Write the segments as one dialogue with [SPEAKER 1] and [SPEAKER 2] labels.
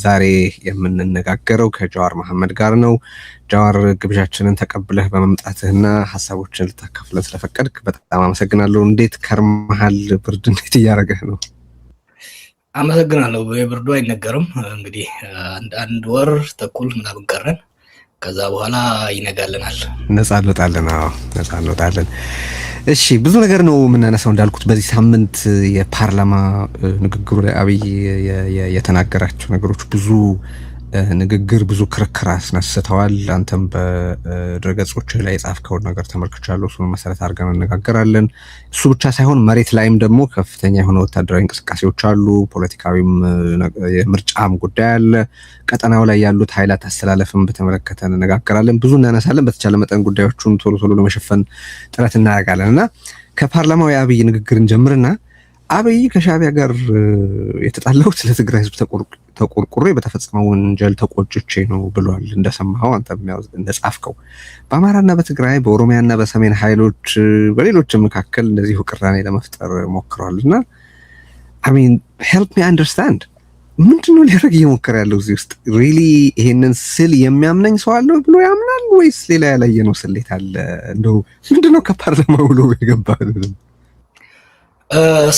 [SPEAKER 1] ዛሬ የምንነጋገረው ከጃዋር መሐመድ ጋር ነው። ጃዋር ግብዣችንን ተቀብለህ በመምጣትህና ሐሳቦችን ልታካፍለን ስለፈቀድክ በጣም አመሰግናለሁ። እንዴት ከርመሃል? ብርድ እንዴት እያደረገህ ነው?
[SPEAKER 2] አመሰግናለሁ። ብርዱ አይነገርም። እንግዲህ አንድ ወር ተኩል ምናምን ቀረን። ከዛ በኋላ ይነጋልናል።
[SPEAKER 1] ነፃ እንወጣለን። እሺ፣ ብዙ ነገር ነው የምናነሳው። እንዳልኩት በዚህ ሳምንት የፓርላማ ንግግሩ ላይ አብይ የተናገራቸው ነገሮች ብዙ ንግግር ብዙ ክርክር አስነስተዋል። አንተም በድረገጾች ላይ የጻፍከውን ነገር ተመልክቻለሁ። እሱን መሰረት አድርገን እንነጋገራለን። እሱ ብቻ ሳይሆን መሬት ላይም ደግሞ ከፍተኛ የሆነ ወታደራዊ እንቅስቃሴዎች አሉ። ፖለቲካዊም የምርጫም ጉዳይ አለ። ቀጠናው ላይ ያሉት ኃይላት አስተላለፍን በተመለከተ እንነጋገራለን። ብዙ እናነሳለን። በተቻለ መጠን ጉዳዮቹን ቶሎ ለመሸፈን ጥረት እናደርጋለን እና ከፓርላማው የአብይ ንግግርን ጀምርና አብይ ከሻዕቢያ ጋር የተጣላሁት ለትግራይ ህዝብ ተቆርቁሬ በተፈጸመው ወንጀል ተቆጭቼ ነው ብሏል። እንደሰማኸው አንተ እንደጻፍከው በአማራና በትግራይ በኦሮሚያና በሰሜን ኃይሎች በሌሎች መካከል እንደዚህ ቅራኔ ለመፍጠር ሞክሯልና help me understand ምንድነው ሊያደርግ እየሞከረ ያለው እዚህ ውስጥ? ሪሊ ይሄንን ስል የሚያምነኝ ሰው አለ ብሎ ያምናል ወይስ ሌላ ያላየነው ስሌት አለ? እንደው ምንድነው ከፓርላማው ብሎ የገባው?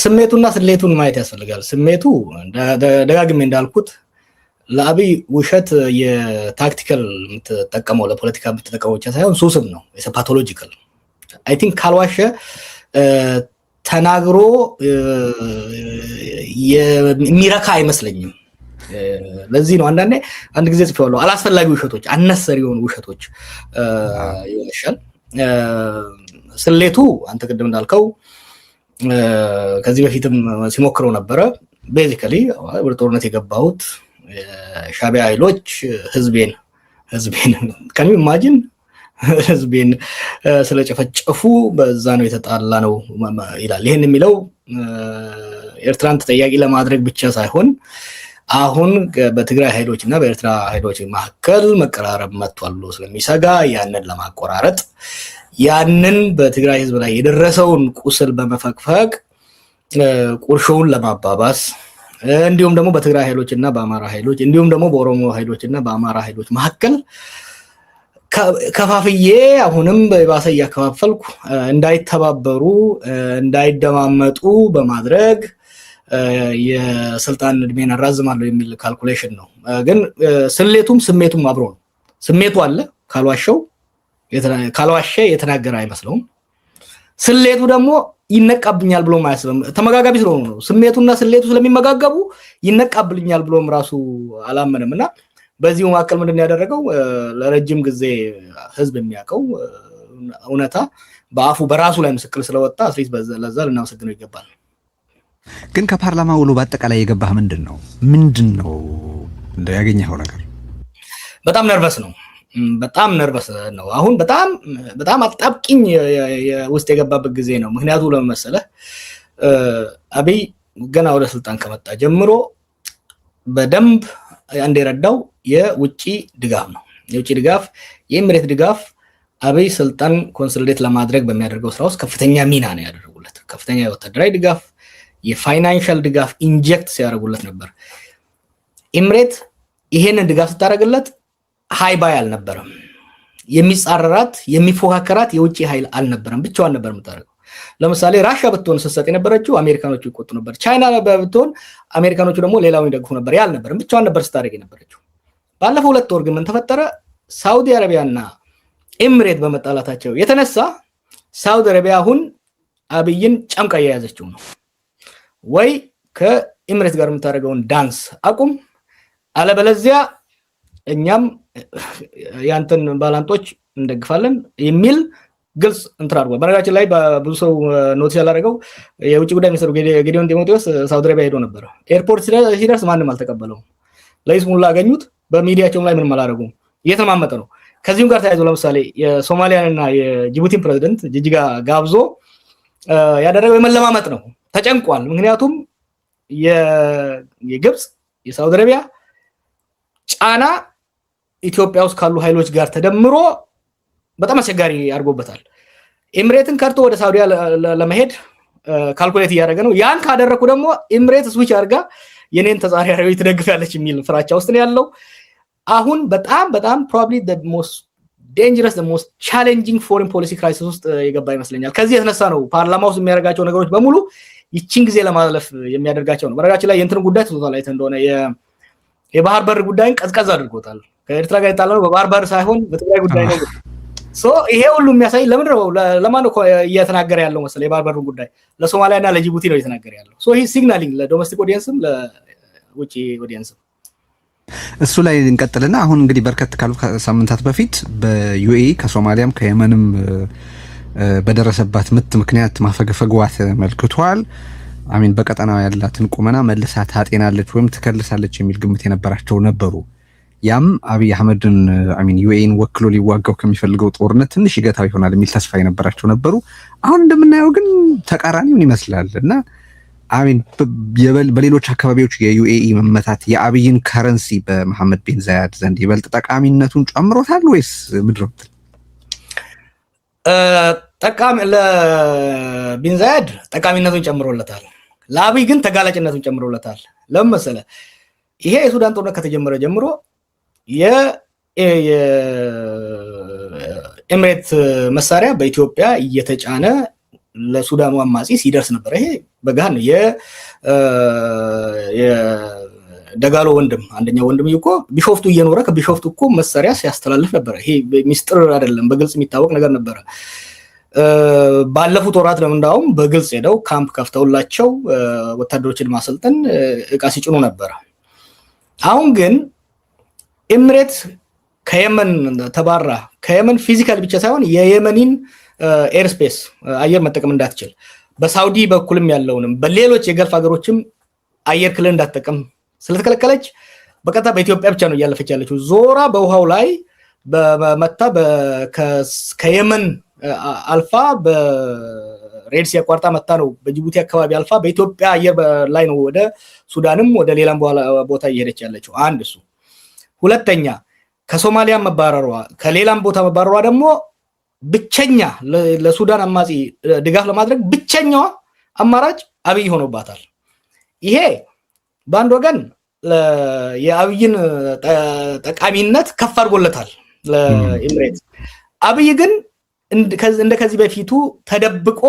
[SPEAKER 2] ስሜቱና ስሌቱን ማየት ያስፈልጋል። ስሜቱ ደጋግሜ እንዳልኩት ለአብይ ውሸት የታክቲካል የምትጠቀመው ለፖለቲካ የምትጠቀመው ብቻ ሳይሆን ሱስም ነው። ፓቶሎጂካል አይ ቲንክ ካልዋሸ ተናግሮ የሚረካ አይመስለኝም። ለዚህ ነው አንድ ጊዜ ጽፌዋለሁ፣ አላስፈላጊ ውሸቶች፣ አነሰሪ የሆኑ ውሸቶች ይዋሻል። ስሌቱ አንተ ቅድም እንዳልከው ከዚህ በፊትም ሲሞክረው ነበረ። ቤዚካሊ ወደ ጦርነት የገባሁት ሻዕቢያ ኃይሎች ህዝቤን ከኔ ኢማጂን ህዝቤን ስለጨፈጨፉ በዛ ነው የተጣላ ነው ይላል። ይሄን የሚለው ኤርትራን ተጠያቂ ለማድረግ ብቻ ሳይሆን አሁን በትግራይ ኃይሎች እና በኤርትራ ኃይሎች መካከል መቀራረብ መጥቷል ብሎ ስለሚሰጋ ያንን ለማቆራረጥ ያንን በትግራይ ህዝብ ላይ የደረሰውን ቁስል በመፈቅፈቅ ቁርሾውን ለማባባስ እንዲሁም ደግሞ በትግራይ ኃይሎች እና በአማራ ኃይሎች እንዲሁም ደግሞ በኦሮሞ ኃይሎች እና በአማራ ኃይሎች መካከል ከፋፍዬ አሁንም በባሰ እያከፋፈልኩ እንዳይተባበሩ እንዳይደማመጡ በማድረግ የስልጣን እድሜን አራዝማለሁ የሚል ካልኩሌሽን ነው። ግን ስሌቱም ስሜቱም አብሮ ነው። ስሜቱ አለ፣ ካልዋሸ የተናገረ አይመስለውም። ስሌቱ ደግሞ ይነቃብኛል ብሎም አያስብም። ተመጋጋቢ ስለሆኑ ነው። ስሜቱና ስሌቱ ስለሚመጋገቡ ይነቃብልኛል ብሎም ራሱ አላመነም እና በዚሁ መካከል ምንድነው ያደረገው? ለረጅም ጊዜ ህዝብ የሚያውቀው እውነታ በአፉ በራሱ ላይ ምስክር ስለወጣ አስሪት ለዛ ልናመሰግነው ይገባል።
[SPEAKER 1] ግን ከፓርላማ ውሎ በአጠቃላይ የገባህ ምንድነው ያገኘኸው ነገር?
[SPEAKER 2] በጣም ነርቨስ ነው። አሁን በጣም አጣብቂኝ ውስጥ የገባበት ጊዜ ነው። ምክንያቱ ለምን መሰለህ? አብይ ገና ወደ ስልጣን ከመጣ ጀምሮ በደንብ እንደረዳው የውጪ ድጋፍ ነው። የውጪ ድጋፍ፣ የኤምሬት ድጋፍ አብይ ስልጣን ኮንሶሊዴት ለማድረግ በሚያደርገው ስራ ውስጥ ከፍተኛ ሚና ነው ያደረጉለት። ከፍተኛ የወታደራዊ ድጋፍ፣ የፋይናንሻል ድጋፍ ኢንጀክት ሲያደርጉለት ነበር። ኤምሬት ይሄንን ድጋፍ ስታደርግለት ሃይ ባይ አልነበረም። የሚጻረራት የሚፎካከራት የውጪ ኃይል አልነበረም። ብቻዋን ነበር የምታደርገው። ለምሳሌ ራሻ ብትሆን ስትሰጥ የነበረችው አሜሪካኖቹ ይቆጡ ነበር። ቻይና ብትሆን አሜሪካኖቹ ደግሞ ሌላውን ይደግፉ ነበር። ያልነበረም ብቻዋን ነበር ስታደርግ የነበረችው። ባለፈው 2 ወር ግን ምን ተፈጠረ? ሳውዲ አረቢያና ኤምሬት በመጣላታቸው የተነሳ ሳውዲ አረቢያ አሁን አብይን ጨምቃ የያዘችው ነው። ወይ ከኤምሬት ጋር የምታደርገውን ዳንስ አቁም፣ አለበለዚያ እኛም ያንተን ባላንጦች እንደግፋለን የሚል ግልጽ እንትን አድርጓል። በነገራችን ላይ ብዙ ሰው ኖቲስ ያላደረገው የውጭ ጉዳይ ሚኒስትሩ ጌዲዮን ጢሞቴዎስ ሳውዲ አረቢያ ሄዶ ነበር። ኤርፖርት ሲደርስ ማንም አልተቀበለውም። ለይስሙላ አገኙት። በሚዲያቸውም ላይ ምንም አላደረጉም። እየተማመጠ ነው። ከዚህም ጋር ተያይዞ ለምሳሌ የሶማሊያንና የጅቡቲን ፕሬዝዳንት ጅጅጋ ጋብዞ ያደረገው የመለማመጥ ነው። ተጨንቋል። ምክንያቱም የግብጽ የሳውዲ አረቢያ ጫና ኢትዮጵያ ውስጥ ካሉ ኃይሎች ጋር ተደምሮ በጣም አስቸጋሪ አድርጎበታል። ኤምሬትን ከርቶ ወደ ሳውዲያ ለመሄድ ካልኩሌት እያደረገ ነው። ያን ካደረኩ ደግሞ ኤምሬት ስዊች አድርጋ የኔን ተጻራሪዎች ትደግፋለች የሚል ፍራቻ ውስጥ ነው ያለው። አሁን በጣም probably the most dangerous the most challenging foreign policy crisis ውስጥ የገባ ይመስለኛል። ከዚህ የተነሳ ነው ፓርላማ ውስጥ የሚያደርጋቸው ነገሮች በሙሉ ይቺን ጊዜ ለማለፍ የሚያደርጋቸው ነው። በረጋችን ላይ የእንትን ጉዳይ ተቶታል አይተ እንደሆነ የባህር በር ጉዳይን ቀዝቀዝ አድርጎታል። ከኤርትራ ጋር የጣለው በባህር በር ሳይሆን በትግራይ ጉዳይ ነው። ይሄ ሁሉ የሚያሳይ ለምንድን ነው ለማን ነው እየተናገረ ያለው መሰለ የባህር በር ጉዳይ ለሶማሊያና ለጅቡቲ ነው እየተናገረ ያለው። ይሄ ሲግናሊንግ ለዶሜስቲክ ኦዲየንስም ለውጪ ኦዲየንስም።
[SPEAKER 1] እሱ ላይ እንቀጥልና አሁን እንግዲህ በርከት ካሉ ሳምንታት በፊት በዩኤኢ ከሶማሊያም ከየመንም በደረሰባት ምት ምክንያት ማፈግፈግዋት መልክቷል። አሚን በቀጠናው ያላትን ቁመና መልሳ ታጤናለች ወይም ትከልሳለች የሚል ግምት የነበራቸው ነበሩ። ያም አብይ አህመድን አሚን ዩኤኢን ወክሎ ሊዋጋው ከሚፈልገው ጦርነት ትንሽ ይገታው ይሆናል የሚል ተስፋ የነበራቸው ነበሩ። አሁን እንደምናየው ግን ተቃራኒውን ይመስላል እና አሚን በሌሎች አካባቢዎች የዩኤኢ መመታት የአብይን ከረንሲ በመሐመድ ቢን ዛያድ ዘንድ ይበልጥ ጠቃሚነቱን ጨምሮታል ወይስ ምድረው?
[SPEAKER 2] ጠቃሚ ለቢን ዛያድ ጠቃሚነቱን ጨምሮለታል። ለአብይ ግን ተጋላጭነቱን ጨምሮለታል። ለምን መሰለህ? ይሄ የሱዳን ጦርነት ከተጀመረ ጀምሮ የኤምሬት መሳሪያ በኢትዮጵያ እየተጫነ ለሱዳኑ አማጺ ሲደርስ ነበር። ይሄ በጋን የደጋሎ ወንድም አንደኛው ወንድም እኮ ቢሾፍቱ እየኖረ ከቢሾፍቱ እኮ መሳሪያ ሲያስተላልፍ ነበር። ይሄ ሚስጥር አይደለም፣ በግልጽ የሚታወቅ ነገር ነበር። ባለፉት ወራት ነው እንዳውም በግልጽ ሄደው ካምፕ ከፍተውላቸው ወታደሮችን ማሰልጠን እቃ ሲጭኑ ነበር። አሁን ግን ኤምሬት ከየመን ተባራ ከየመን ፊዚካሊ ብቻ ሳይሆን የየመኒን ኤርስፔስ አየር መጠቀም እንዳትችል በሳውዲ በኩልም ያለውንም በሌሎች የገልፍ ሀገሮችም አየር ክልል እንዳትጠቀም ስለተከለከለች በቀጥታ በኢትዮጵያ ብቻ ነው እያለፈች ያለችው። ዞራ በውሃው ላይ በመታ ከየመን አልፋ በሬድሲ አቋርጣ መታ ነው በጅቡቲ አካባቢ አልፋ በኢትዮጵያ አየር ላይ ነው ወደ ሱዳንም ወደ ሌላም ቦታ እየሄደች ያለችው። አንድ እሱ። ሁለተኛ ከሶማሊያ መባረሯ ከሌላም ቦታ መባረሯ ደግሞ ብቸኛ ለሱዳን አማጺ ድጋፍ ለማድረግ ብቸኛዋ አማራጭ አብይ ሆኖባታል። ይሄ በአንድ ወገን የአብይን ጠቃሚነት ከፍ አድርጎለታል ለኤምሬት። አብይ ግን እንደከዚህ በፊቱ ተደብቆ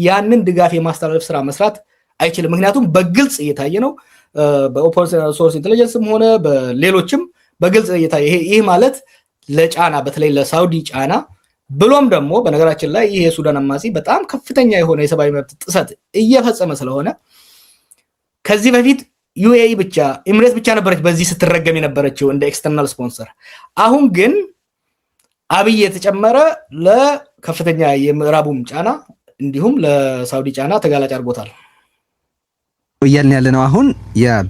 [SPEAKER 2] ያንን ድጋፍ የማስተላለፍ ስራ መስራት አይችልም። ምክንያቱም በግልጽ እየታየ ነው። በኦፖሬሽን ሶርስ ኢንተለጀንስም ሆነ በሌሎችም በግልጽ እየታየ ይሄ ማለት ለጫና በተለይ ለሳውዲ ጫና ብሎም ደግሞ በነገራችን ላይ ይሄ የሱዳን አማጺ በጣም ከፍተኛ የሆነ የሰብአዊ መብት ጥሰት እየፈጸመ ስለሆነ ከዚህ በፊት ዩኤኢ ብቻ ኤምሬት ብቻ ነበረች በዚህ ስትረገም የነበረችው እንደ ኤክስተርናል ስፖንሰር። አሁን ግን አብይ የተጨመረ ለከፍተኛ የምዕራቡም ጫና እንዲሁም ለሳውዲ ጫና ተጋላጭ አድርጎታል።
[SPEAKER 1] እያልን ያለነው አሁን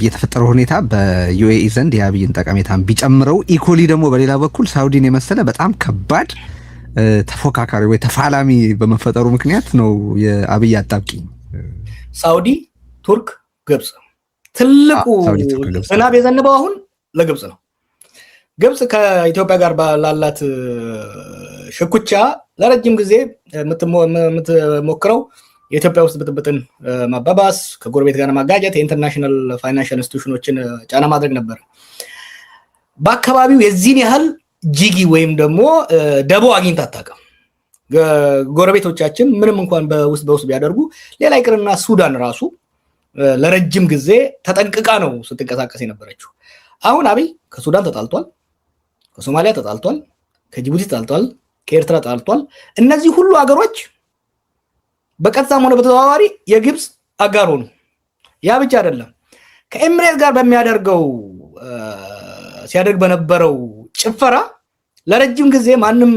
[SPEAKER 1] የተፈጠረው ሁኔታ በዩኤኢ ዘንድ የአብይን ጠቀሜታን ቢጨምረው ኢኮሊ ደግሞ በሌላ በኩል ሳውዲን የመሰለ በጣም ከባድ ተፎካካሪ ወይ ተፋላሚ በመፈጠሩ ምክንያት ነው የአብይ አጣብቂኝ።
[SPEAKER 2] ሳውዲ፣ ቱርክ፣ ግብጽ ትልቁ ዝናብ የዘነበው አሁን ለግብጽ ነው። ግብጽ ከኢትዮጵያ ጋር ላላት ሽኩቻ ለረጅም ጊዜ የምትሞክረው የኢትዮጵያ ውስጥ ብጥብጥን ማባባስ፣ ከጎረቤት ጋር ማጋጨት፣ የኢንተርናሽናል ፋይናንሻል ኢንስቲትዩሽኖችን ጫና ማድረግ ነበር። በአካባቢው የዚህን ያህል ጂጊ ወይም ደግሞ ደቦ አግኝታ አታውቅም። ጎረቤቶቻችን ምንም እንኳን በውስጥ ቢያደርጉ ሌላ ይቅርና ሱዳን ራሱ ለረጅም ጊዜ ተጠንቅቃ ነው ስትንቀሳቀስ የነበረችው። አሁን አብይ ከሱዳን ተጣልቷል፣ ከሶማሊያ ተጣልቷል፣ ከጅቡቲ ተጣልቷል፣ ከኤርትራ ተጣልቷል። እነዚህ ሁሉ ሀገሮች በቀጥታም ሆነ በተዘዋዋሪ የግብጽ አጋር ሆኑ። ያ ብቻ አይደለም፣ ከኤምሬት ጋር በሚያደርገው ሲያደርግ በነበረው ጭፈራ ለረጅም ጊዜ ማንም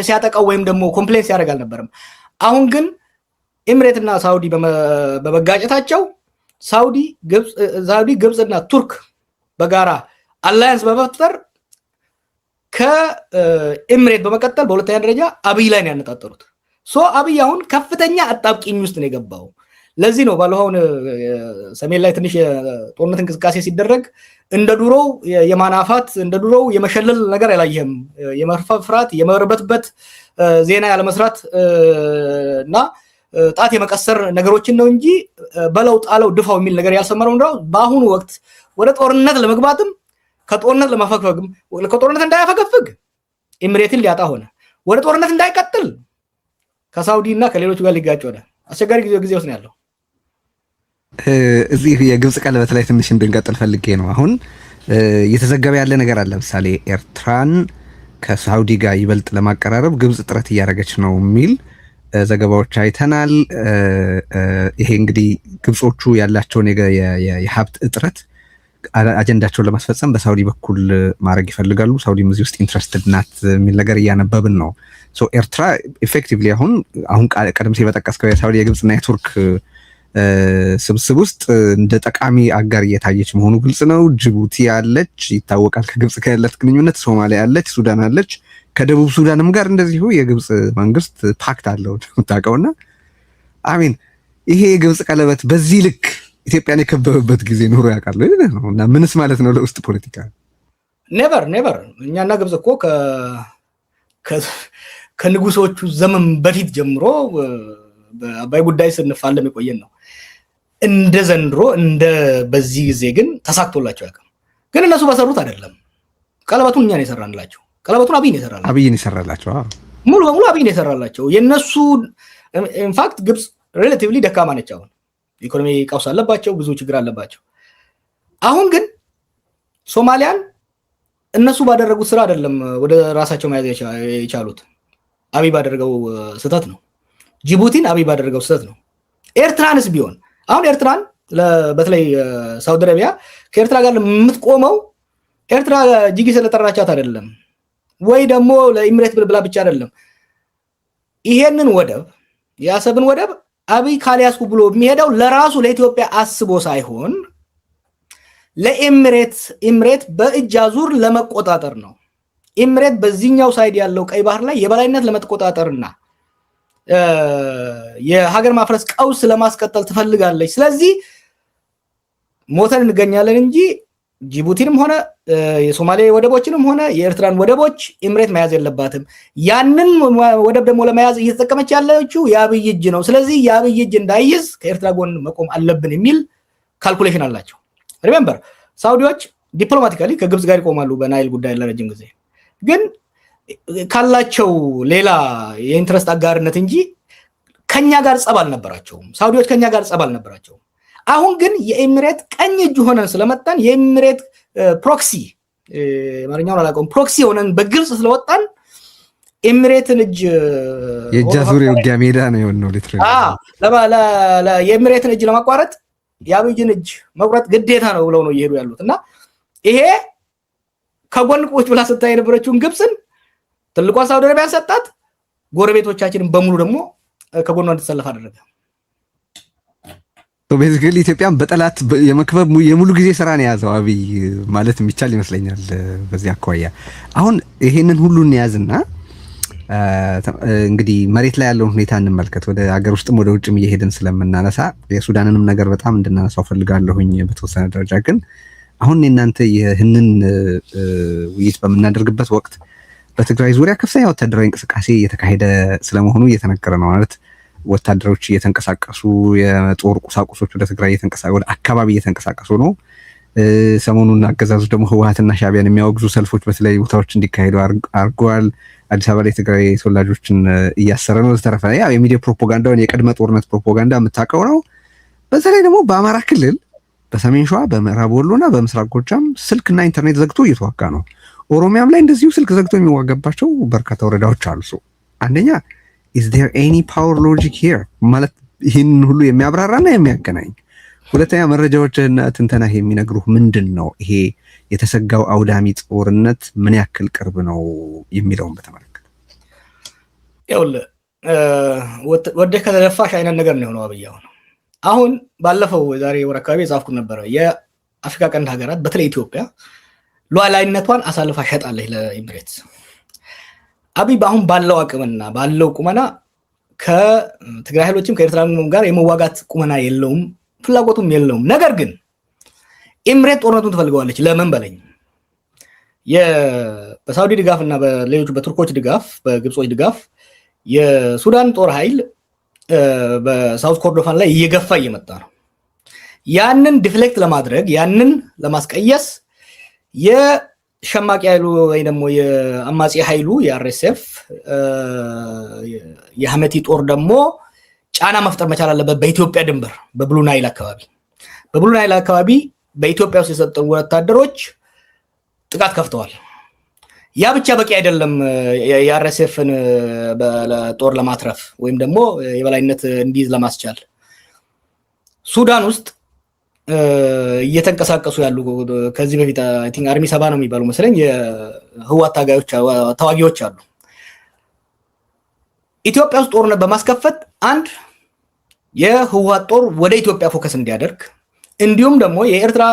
[SPEAKER 2] ሲያጠቃው ወይም ደግሞ ኮምፕሌንስ ያደርግ አልነበረም። አሁን ግን ኤምሬትና ሳውዲ በመጋጨታቸው ሳውዲ፣ ግብጽና ቱርክ በጋራ አላያንስ በመፍጠር ከኤምሬት በመቀጠል በሁለተኛ ደረጃ አብይ ላይ ነው ያነጣጠሩት። አብይ አሁን ከፍተኛ አጣብቂኝ ውስጥ ነው የገባው። ለዚህ ነው ባለፈው ሰሜን ላይ ትንሽ የጦርነት እንቅስቃሴ ሲደረግ እንደ ድሮው የማናፋት እንደ ድሮው የመሸለል ነገር አላየህም። የመፍራት የመርበትበት ዜና ያለ መስራት እና ጣት የመቀሰር ነገሮችን ነው እንጂ በለው ጣለው ድፋው የሚል ነገር ያልሰመረው ነው። በአሁኑ ወቅት ወደ ጦርነት ለመግባትም ከጦርነት ለማፈግፈግም ከጦርነት እንዳያፈገፍግ ኤምሬትን ሊያጣ ሆነ። ወደ ጦርነት እንዳይቀጥል ከሳውዲ እና ከሌሎች ጋር ሊጋጭ ሆነ። አስቸጋሪ ጊዜ ውስጥ ነው ያለው።
[SPEAKER 1] እዚህ የግብጽ ቀለበት ላይ ትንሽ እንድንቀጥል ፈልጌ ነው። አሁን እየተዘገበ ያለ ነገር አለ። ለምሳሌ ኤርትራን ከሳውዲ ጋር ይበልጥ ለማቀራረብ ግብጽ ጥረት እያደረገች ነው የሚል ዘገባዎች አይተናል። ይሄ እንግዲህ ግብጾቹ ያላቸውን የሀብት እጥረት አጀንዳቸውን ለማስፈጸም በሳውዲ በኩል ማድረግ ይፈልጋሉ። ሳውዲም እዚህ ውስጥ ኢንትረስትድ ናት የሚል ነገር እያነበብን ነው። ሶ ኤርትራ ኢፌክቲቭሊ አሁን ቀደም ሲል በጠቀስከው የሳውዲ የግብጽና የቱርክ ስብስብ ውስጥ እንደ ጠቃሚ አጋር እየታየች መሆኑ ግልጽ ነው። ጅቡቲ አለች፣ ይታወቃል ከግብጽ ጋር ያላት ግንኙነት። ሶማሊያ አለች፣ ሱዳን አለች። ከደቡብ ሱዳንም ጋር እንደዚሁ የግብጽ መንግስት ፓክት አለው የምታውቀውና አሚን ይሄ የግብጽ ቀለበት በዚህ ልክ ኢትዮጵያን የከበበበት ጊዜ ኖሮ ያውቃል ነው? እና ምንስ ማለት ነው ለውስጥ ፖለቲካ?
[SPEAKER 2] ኔቨር እኛና ግብጽ እኮ ከንጉሶቹ ዘመን በፊት ጀምሮ በአባይ ጉዳይ ስንፋለም የቆየን ነው። እንደ ዘንድሮ እንደ በዚህ ጊዜ ግን ተሳክቶላቸው ያውቃል። ግን እነሱ በሰሩት አይደለም። ቀለበቱን እኛ ነው የሰራንላቸው። ቀለበቱን አብይ ነው የሰራላቸው። ሙሉ በሙሉ አብይ ነው የሰራላቸው። የነሱ ኢንፋክት ግብጽ ሪሌቲቭሊ ደካማ ነች። አሁን ኢኮኖሚ ቀውስ አለባቸው፣ ብዙ ችግር አለባቸው። አሁን ግን ሶማሊያን እነሱ ባደረጉት ስራ አይደለም ወደ ራሳቸው መያዝ የቻሉት፣ አብይ ባደረገው ስህተት ነው። ጅቡቲን አብይ ባደረገው ስህተት ነው። ኤርትራንስ ቢሆን አሁን ኤርትራን በተለይ ሳውዲ አረቢያ ከኤርትራ ጋር የምትቆመው ኤርትራ ጅጊ ስለጠራቻት አይደለም፣ ወይ ደግሞ ለኢሚሬት ብላ ብቻ አይደለም። ይሄንን ወደብ የአሰብን ወደብ አብይ ካልያዝኩ ብሎ የሚሄደው ለራሱ ለኢትዮጵያ አስቦ ሳይሆን ለኢሚሬት በእጅ አዙር ለመቆጣጠር ነው። ኢሚሬት በዚህኛው ሳይድ ያለው ቀይ ባህር ላይ የበላይነት ለመቆጣጠርና የሀገር ማፍረስ ቀውስ ለማስቀጠል ትፈልጋለች። ስለዚህ ሞተን እንገኛለን እንጂ ጅቡቲንም ሆነ የሶማሌ ወደቦችንም ሆነ የኤርትራን ወደቦች ኢሚሬት መያዝ የለባትም። ያንን ወደብ ደግሞ ለመያዝ እየተጠቀመች ያለችው የአብይ እጅ ነው። ስለዚህ የአብይ እጅ እንዳይዝ ከኤርትራ ጎን መቆም አለብን የሚል ካልኩሌሽን አላቸው። ሪሜምበር ሳውዲዎች ዲፕሎማቲካሊ ከግብጽ ጋር ይቆማሉ በናይል ጉዳይ ለረጅም ጊዜ፣ ግን ካላቸው ሌላ የኢንትረስት አጋርነት እንጂ ከኛ ጋር ጸብ አልነበራቸውም። ሳውዲዎች ከኛ ጋር ጸብ አልነበራቸውም። አሁን ግን የኢሚሬት ቀኝ እጅ ሆነን ስለመጣን የኢሚሬት ፕሮክሲ ማርኛውን አላውቀውም ፕሮክሲ ሆነን በግልጽ ስለወጣን ኢሚሬትን እጅ
[SPEAKER 1] የእጅ አዙር የውጊያ ሜዳ ነው የሆነው።
[SPEAKER 2] የኢሚሬትን እጅ ለማቋረጥ የአብይን እጅ መቁረጥ ግዴታ ነው ብለው ነው እየሄዱ ያሉት። እና ይሄ ከጎን ቁጭ ብላ ስታይ የነበረችውን ግብጽን ትልቋን ሳውዲ አረቢያን ሰጣት። ጎረቤቶቻችንን በሙሉ ደግሞ ከጎኗ እንድትሰለፍ አደረገ።
[SPEAKER 1] ቤዚካሊ ኢትዮጵያን በጠላት የመክበብ የሙሉ ጊዜ ስራ ነው የያዘው አብይ ማለት የሚቻል ይመስለኛል። በዚህ አኳያ አሁን ይሄንን ሁሉ እንያዝና እንግዲህ መሬት ላይ ያለውን ሁኔታ እንመልከት። ወደ ሀገር ውስጥም ወደ ውጭም እየሄድን ስለምናነሳ የሱዳንንም ነገር በጣም እንድናነሳው ፈልጋለሁኝ በተወሰነ ደረጃ። ግን አሁን እናንተ ይህንን ውይይት በምናደርግበት ወቅት በትግራይ ዙሪያ ከፍተኛ ወታደራዊ እንቅስቃሴ እየተካሄደ ስለመሆኑ እየተነገረ ነው። ማለት ወታደሮች እየተንቀሳቀሱ የጦር ቁሳቁሶች ወደ ትግራይ ወደ አካባቢ እየተንቀሳቀሱ ነው። ሰሞኑን አገዛዙ ደግሞ ህወሓትና ሻዕቢያን የሚያወግዙ ሰልፎች በተለያዩ ቦታዎች እንዲካሄዱ አድርገዋል። አዲስ አበባ ላይ ትግራይ ተወላጆችን እያሰረ ነው። በተረፈ ያው የሚዲያ ፕሮፓጋንዳውን የቅድመ ጦርነት ፕሮፓጋንዳ የምታውቀው ነው። በተለይ ደግሞ በአማራ ክልል በሰሜን ሸዋ፣ በምዕራብ ወሎና በምስራቅ ጎጃም ስልክና ኢንተርኔት ዘግቶ እየተዋጋ ነው። ኦሮሚያም ላይ እንደዚሁ ስልክ ዘግቶ የሚዋጋባቸው በርካታ ወረዳዎች አሉ። አንደኛ is there any power logic here ማለት ይህን ሁሉ የሚያብራራና የሚያገናኝ። ሁለተኛ መረጃዎችና ትንተና የሚነግሩህ ምንድን ነው? ይሄ የተሰጋው አውዳሚ ጦርነት ምን ያክል ቅርብ ነው የሚለውን በተመለከተ
[SPEAKER 2] ይኸውልህ ወደ ከተደፋሽ አይነት ነገር ነው የሆነው አብይ። አሁን ባለፈው ዛሬ ወር አካባቢ የጻፍኩት ነበረ። የአፍሪካ ቀንድ ሀገራት በተለይ ኢትዮጵያ ሉዓላዊነቷን አሳልፋ ሸጣለች ለኢሚሬትስ። አብይ አሁን ባለው አቅምና ባለው ቁመና ከትግራይ ኃይሎችም ከኤርትራ ጋር የመዋጋት ቁመና የለውም፣ ፍላጎቱም የለውም። ነገር ግን ኢሚሬት ጦርነቱን ትፈልገዋለች። ለምን በለኝ፣ በሳውዲ ድጋፍ እና በሌሎች በቱርኮች ድጋፍ፣ በግብጾች ድጋፍ የሱዳን ጦር ኃይል በሳውት ኮርዶፋን ላይ እየገፋ እየመጣ ነው። ያንን ዲፍሌክት ለማድረግ ያንን ለማስቀየስ የሸማቂ ኃይሉ ወይ ደግሞ የአማጺ ኃይሉ የአርኤስኤፍ የሐመቲ ጦር ደግሞ ጫና መፍጠር መቻል አለበት በኢትዮጵያ ድንበር በብሉ ናይል አካባቢ በኢትዮጵያ ውስጥ የሰጠው ወታደሮች ጥቃት ከፍተዋል። ያ ብቻ በቂ አይደለም የአርኤስኤፍን ጦር ለማትረፍ ወይም ደግሞ የበላይነት እንዲይዝ ለማስቻል ሱዳን ውስጥ እየተንቀሳቀሱ ያሉ ከዚህ በፊት አይ ቲንክ አርሚ 70 ነው የሚባሉ መሰለኝ የህወሓት ተዋጊዎች አሉ። ኢትዮጵያ ውስጥ ጦርነት በማስከፈት አንድ የህወሓት ጦር ወደ ኢትዮጵያ ፎከስ እንዲያደርግ እንዲሁም ደግሞ የኤርትራ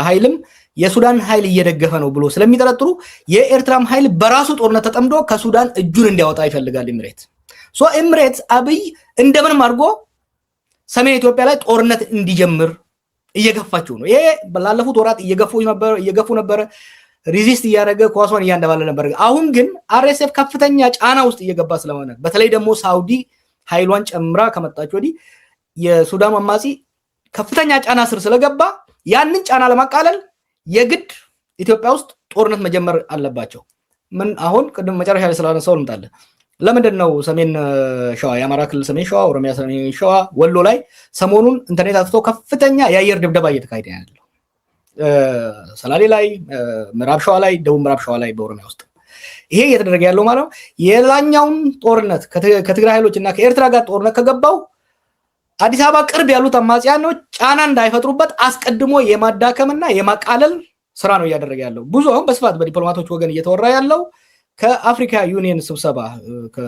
[SPEAKER 2] ኃይልም የሱዳን ኃይል እየደገፈ ነው ብሎ ስለሚጠረጥሩ የኤርትራም ኃይል በራሱ ጦርነት ተጠምዶ ከሱዳን እጁን እንዲያወጣ ይፈልጋል ኤምሬት አብይ እንደምንም አድርጎ ሰሜን ኢትዮጵያ ላይ ጦርነት እንዲጀምር እየገፋቸው ነው። ይሄ ባለፉት ወራት እየገፉ ነበር ሪዚስት እያደረገ ኳሷን እያንደባለ ነበር። አሁን ግን አርኤስኤፍ ከፍተኛ ጫና ውስጥ እየገባ ስለሆነ በተለይ ደግሞ ሳውዲ ኃይሏን ጨምራ ከመጣች ወዲህ የሱዳን አማጺ ከፍተኛ ጫና ስር ስለገባ ያንን ጫና ለማቃለል የግድ ኢትዮጵያ ውስጥ ጦርነት መጀመር አለባቸው። ምን አሁን ቅድም መጨረሻ ላይ ስላነሳው ልምጣለ ለምንድን ነው ሰሜን ሸዋ የአማራ ክልል ሰሜን ሸዋ ኦሮሚያ ሰሜን ሸዋ ወሎ ላይ ሰሞኑን ኢንተርኔት አጥፍቶ ከፍተኛ የአየር ድብደባ እየተካሄደ ያለው ሰላሌ ላይ ምዕራብ ሸዋ ላይ ደቡብ ምዕራብ ሸዋ ላይ በኦሮሚያ ውስጥ ይሄ እየተደረገ ያለው ማለት ነው የላኛውን ጦርነት ከትግራይ ኃይሎችና ከኤርትራ ጋር ጦርነት ከገባው አዲስ አበባ ቅርብ ያሉት አማጺያኖች ጫና እንዳይፈጥሩበት አስቀድሞ የማዳከምና የማቃለል ስራ ነው እያደረገ ያለው። ብዙ አሁን በስፋት በዲፕሎማቶች ወገን እየተወራ ያለው ከአፍሪካ ዩኒየን ስብሰባ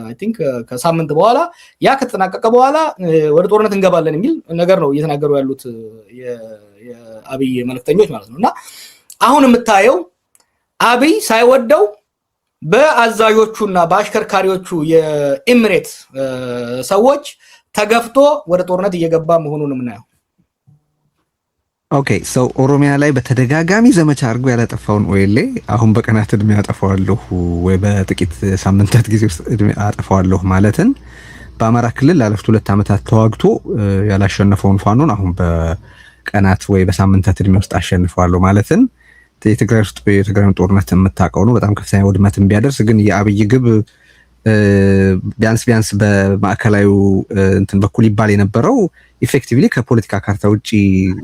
[SPEAKER 2] አይ ቲንክ ከሳምንት በኋላ ያ ከተጠናቀቀ በኋላ ወደ ጦርነት እንገባለን የሚል ነገር ነው እየተናገሩ ያሉት የአብይ መልእክተኞች ማለት ነውና አሁን የምታየው አብይ ሳይወደው በአዛዦቹና በአሽከርካሪዎቹ የኤምሬት ሰዎች ተገፍቶ ወደ ጦርነት እየገባ መሆኑን ምናየው።
[SPEAKER 1] ኦኬ ሰው ኦሮሚያ ላይ በተደጋጋሚ ዘመቻ አድርጎ ያላጠፋውን ኦኤልኤ አሁን በቀናት እድሜ አጠፋዋለሁ ወይ በጥቂት ሳምንታት ጊዜ ውስጥ እድሜ አጠፋዋለሁ ማለትን በአማራ ክልል ላለፉት 2 ዓመታት ተዋግቶ ያላሸነፈውን ፋኖን አሁን በቀናት ወይ በሳምንታት እድሜ ውስጥ አሸንፈዋለሁ ማለትን የትግራይ ጦርነት የምታውቀው ነው። በጣም ከፍተኛ ውድመትን ቢያደርስ ግን የአብይ ግብ ቢያንስ በማዕከላዊ እንትን በኩል ይባል የነበረው ኢፌክቲቭሊ ከፖለቲካ ካርታ ውጪ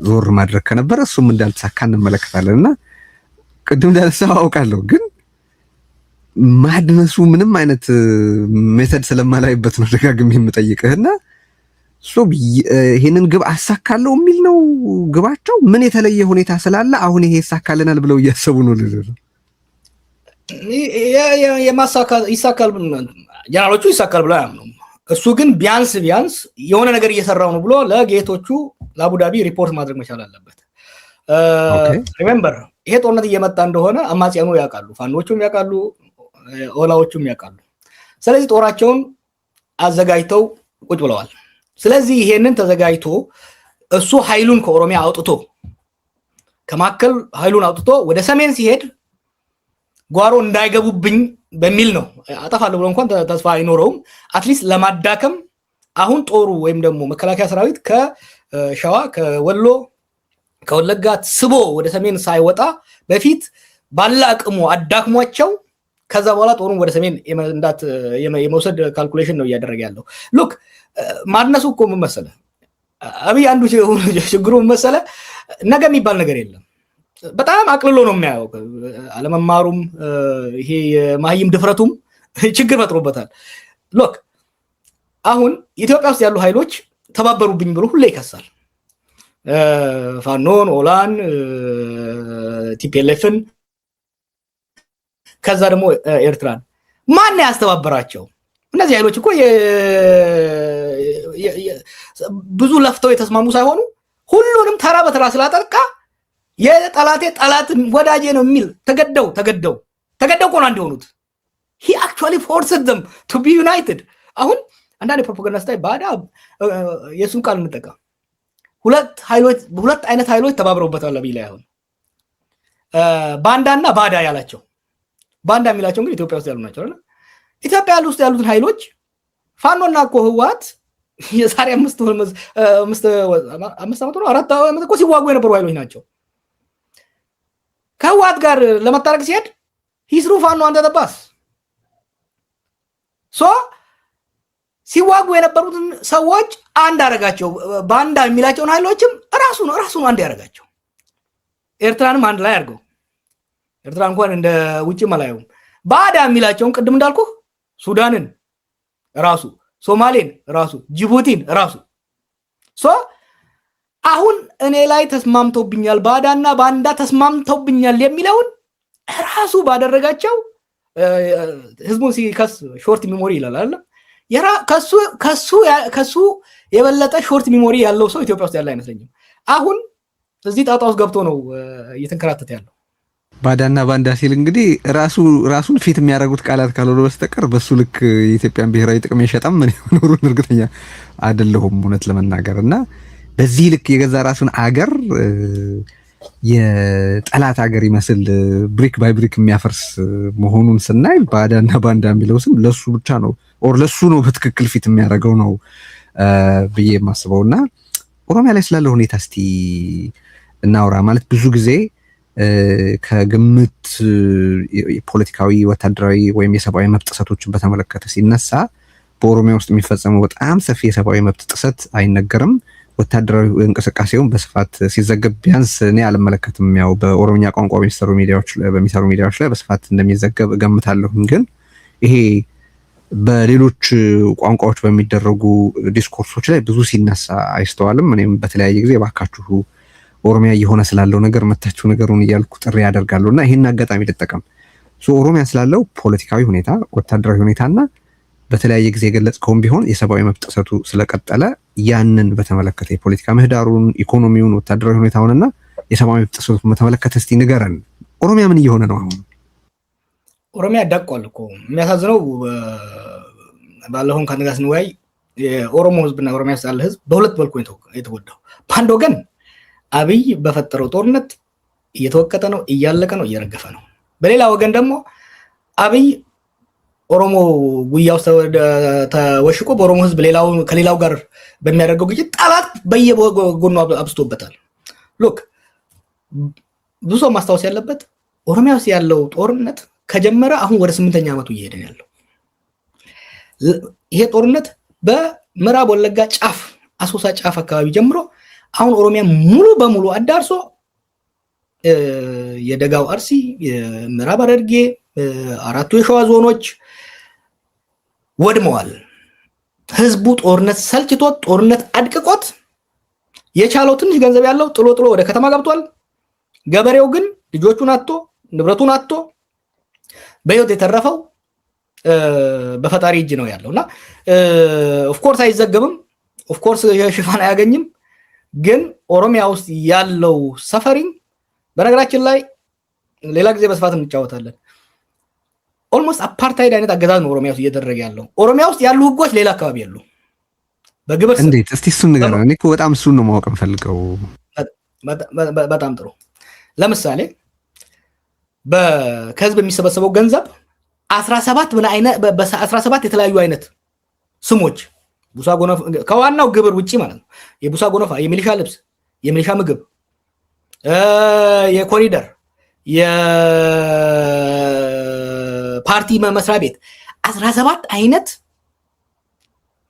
[SPEAKER 1] ዞር ማድረግ ከነበረ እሱም እንዳልተሳካ እንመለከታለንና ቅድም እንዳነሳው አውቃለሁ ግን ማድነሱ ምንም አይነት ሜተድ ስለማላይበት ነው ደጋግሜ የምጠይቅህና ይሄንን ግብ አሳካለው የሚል ነው ግባቸው። ምን የተለየ ሁኔታ ስላለ አሁን ይሄ ይሳካልናል ብለው እያሰቡ ነው ልጅ
[SPEAKER 2] የማሳካል ይሳካል ጀነራሎቹ ይሳካል ብለው አያምኑም። እሱ ግን ቢያንስ የሆነ ነገር እየሰራው ነው ብሎ ለጌቶቹ ለአቡዳቢ ሪፖርት ማድረግ መቻል አለበት። ሪሜምበር ይሄ ጦርነት እየመጣ እንደሆነ አማጺያኑ ያውቃሉ፣ ፋኖቹም ያውቃሉ፣ ኦላዎቹም ያውቃሉ። ስለዚህ ጦራቸውን አዘጋጅተው ቁጭ ብለዋል። ስለዚህ ይሄንን ተዘጋጅቶ እሱ ኃይሉን ከኦሮሚያ አውጥቶ ከማከል ኃይሉን አውጥቶ ወደ ሰሜን ሲሄድ ጓሮ እንዳይገቡብኝ በሚል ነው። አጠፋለሁ ብሎ እንኳን ተስፋ አይኖረውም። አትሊስት ለማዳከም አሁን ጦሩ ወይም ደግሞ መከላከያ ሰራዊት ከሸዋ ከወሎ ከወለጋ ስቦ ወደ ሰሜን ሳይወጣ በፊት ባለ አቅሙ አዳክሟቸው ከዛ በኋላ ጦሩን ወደ ሰሜን የመውሰድ ካልኩሌሽን ነው እያደረገ ያለው። ሉክ ማድነሱ እኮ ምን መሰለህ አብይ አንዱ ችግሩ ምን መሰለህ ነገ የሚባል ነገር የለም። በጣም አቅልሎ ነው የሚያየው። አለመማሩም ይሄ የማህይም ድፍረቱም ችግር ፈጥሮበታል። ሎክ አሁን ኢትዮጵያ ውስጥ ያሉ ኃይሎች ተባበሩብኝ ብሎ ሁሌ ይከሳል። ፋኖን፣ ኦላን፣ ቲፒኤልኤፍን ከዛ ደግሞ ኤርትራን ማን ያስተባበራቸው? እነዚህ ኃይሎች እኮ ብዙ ለፍተው የተስማሙ ሳይሆኑ ሁሉንም ተራ በተራ ስላጠቃ የጠላቴ ጠላት ወዳጄ ነው የሚል ተገደው እኮ ነው እንደሆኑት። he actually forced them to be united። አሁን አንዳንድ ፕሮፓጋንዳ ስታይ ባዳ የሱን ቃል እንጠቀም ሁለት አይነት ኃይሎች ተባብረውበታል ለቢላ አሁን ባንዳና ባዳ ያላቸው ባንዳ የሚላቸው እንግዲህ ኢትዮጵያ ውስጥ ያሉ ናቸው አይደል? ኢትዮጵያ ውስጥ ያሉትን ኃይሎች ፋኖና እኮ ህወሓት የዛሬ 5 ዓመት ነው 4 ዓመት እኮ ሲዋጉ የነበሩ ኃይሎች ናቸው። ከህወሓት ጋር ለመታረቅ ሲሄድ ሂስሩ ፋኖ አንተ ተባስ ሲዋጉ የነበሩትን ሰዎች አንድ አደረጋቸው። ባንዳ የሚላቸውን ኃይሎችም ራሱ ነው አንድ ያደረጋቸው። ኤርትራንም አንድ ላይ አድርገው ኤርትራ እንኳን እንደ ውጪ መላየው ባዳ የሚላቸውን ቅድም እንዳልኩ ሱዳንን ራሱ፣ ሶማሌን ራሱ፣ ጅቡቲን ራሱ አሁን እኔ ላይ ተስማምተውብኛል፣ ባዳና ባንዳ ተስማምተውብኛል የሚለውን ራሱ ባደረጋቸው ህዝቡን ሲከስ ሾርት ሚሞሪ ይላል አይደል? ከሱ የበለጠ ሾርት ሚሞሪ ያለው ሰው ኢትዮጵያ ውስጥ ያለ አይመስለኝም። አሁን እዚህ ጣጣ ውስጥ ገብቶ ነው እየተንከራተተ ያለው።
[SPEAKER 1] ባዳና ባንዳ ሲል እንግዲህ ራሱን ፊት የሚያደርጉት ቃላት ካልሆነ በስተቀር በሱ ልክ የኢትዮጵያን ብሔራዊ ጥቅም የሸጠም ምን ሆኖሩን እርግጠኛ አይደለሁም እውነት ለመናገር እና በዚህ ልክ የገዛ ራሱን አገር የጠላት አገር ይመስል ብሪክ ባይ ብሪክ የሚያፈርስ መሆኑን ስናይ ባዳና ባንዳ የሚለው ስም ለሱ ብቻ ነው ለሱ ነው በትክክል ፊት የሚያደርገው ነው ብዬ የማስበውና ኦሮሚያ ላይ ስላለው ሁኔታ እስቲ እናውራ። ማለት ብዙ ጊዜ ከግምት ፖለቲካዊ፣ ወታደራዊ ወይም የሰብአዊ መብት ጥሰቶችን በተመለከተ ሲነሳ በኦሮሚያ ውስጥ የሚፈጸመው በጣም ሰፊ የሰብአዊ መብት ጥሰት አይነገርም። ወታደራዊ እንቅስቃሴውን በስፋት ሲዘገብ ቢያንስ እኔ አልመለከትም። ያው በኦሮምኛ ቋንቋ በሚሰሩ ሚዲያዎች ላይ በስፋት እንደሚዘገብ እገምታለሁ። ግን ይሄ በሌሎች ቋንቋዎች በሚደረጉ ዲስኮርሶች ላይ ብዙ ሲነሳ አይስተዋልም። እኔም በተለያየ ጊዜ ባካችሁ ኦሮሚያ እየሆነ ስላለው ነገር መታችሁ ነገሩን እያልኩ ጥሪ ያደርጋለሁ እና ይሄን አጋጣሚ ልጠቀም። ኦሮሚያ ስላለው ፖለቲካዊ ሁኔታ፣ ወታደራዊ ሁኔታና በተለያየ ጊዜ የገለጽከውም ቢሆን የሰብአዊ መብት ጥሰቱ ስለቀጠለ ያንን በተመለከተ የፖለቲካ ምህዳሩን፣ ኢኮኖሚውን፣ ወታደራዊ ሁኔታውንና የሰብአዊ መብት ጥሰቱን በተመለከተ እስቲ ንገረን። ኦሮሚያ ምን እየሆነ ነው አሁን?
[SPEAKER 2] ኦሮሚያ ዳቋል እኮ። የሚያሳዝነው ባለፈው ከአንተ ጋር ስንወያይ የኦሮሞ ህዝብና ኦሮሚያ ውስጥ ያለ ህዝብ በሁለት መልኩ የተጎዳው። በአንድ ወገን አብይ በፈጠረው ጦርነት እየተወቀጠ ነው፣ እያለቀ ነው፣ እየረገፈ ነው። በሌላ ወገን ደግሞ አብይ ኦሮሞ ጉያ ውስጥ ተወሽቆ በኦሮሞ ህዝብ ከሌላው ጋር በሚያደርገው ግጭት ጠላት በየጎኑ አብስቶበታል። ሉክ ብዙ ሰው ማስታወስ ያለበት ኦሮሚያ ውስጥ ያለው ጦርነት ከጀመረ አሁን ወደ 8ኛ ዓመቱ እየሄደ ያለው። ይሄ ጦርነት በምዕራብ ወለጋ ጫፍ አሶሳ ጫፍ አካባቢ ጀምሮ አሁን ኦሮሚያ ሙሉ በሙሉ አዳርሶ የደጋው አርሲ፣ የምዕራብ ሐረርጌ፣ አራቱ የሸዋ ዞኖች ወድመዋል። ህዝቡ ጦርነት ሰልችቶት ጦርነት አድቅቆት የቻለው ትንሽ ገንዘብ ያለው ጥሎ ወደ ከተማ ገብቷል። ገበሬው ግን ልጆቹን አጥቶ ንብረቱን አጥቶ በህይወት የተረፈው በፈጣሪ እጅ ነው ያለውና ኦፍኮርስ አይዘገብም፣ ኦፍኮርስ ሽፋን አያገኝም። ግን ኦሮሚያ ውስጥ ያለው ሰፈሪንግ በነገራችን ላይ ሌላ ጊዜ በስፋት እንጫወታለን። ኦልሞስት አፓርታይድ አይነት አገዛዝ ነው ኦሮሚያ ውስጥ እየተደረገ ያለው። ኦሮሚያ ውስጥ ያሉ ህጎች ሌላ አካባቢ ያሉ በግብር
[SPEAKER 1] እንዴት? እስቲ እሱን ንገረን። እኔ እኮ በጣም እሱን ነው ማወቅ የምፈልገው።
[SPEAKER 2] በጣም ጥሩ። ለምሳሌ ከህዝብ የሚሰበሰበው ገንዘብ 17 የተለያዩ አይነት ስሞች ቡሳ ጎነፋ ከዋናው ግብር ውጪ ማለት ነው። የቡሳ ጎነፋ፣ የሚሊሻ ልብስ፣ የሚሊሻ ምግብ፣ የኮሪደር፣ የፓርቲ መስሪያ ቤት 17 አይነት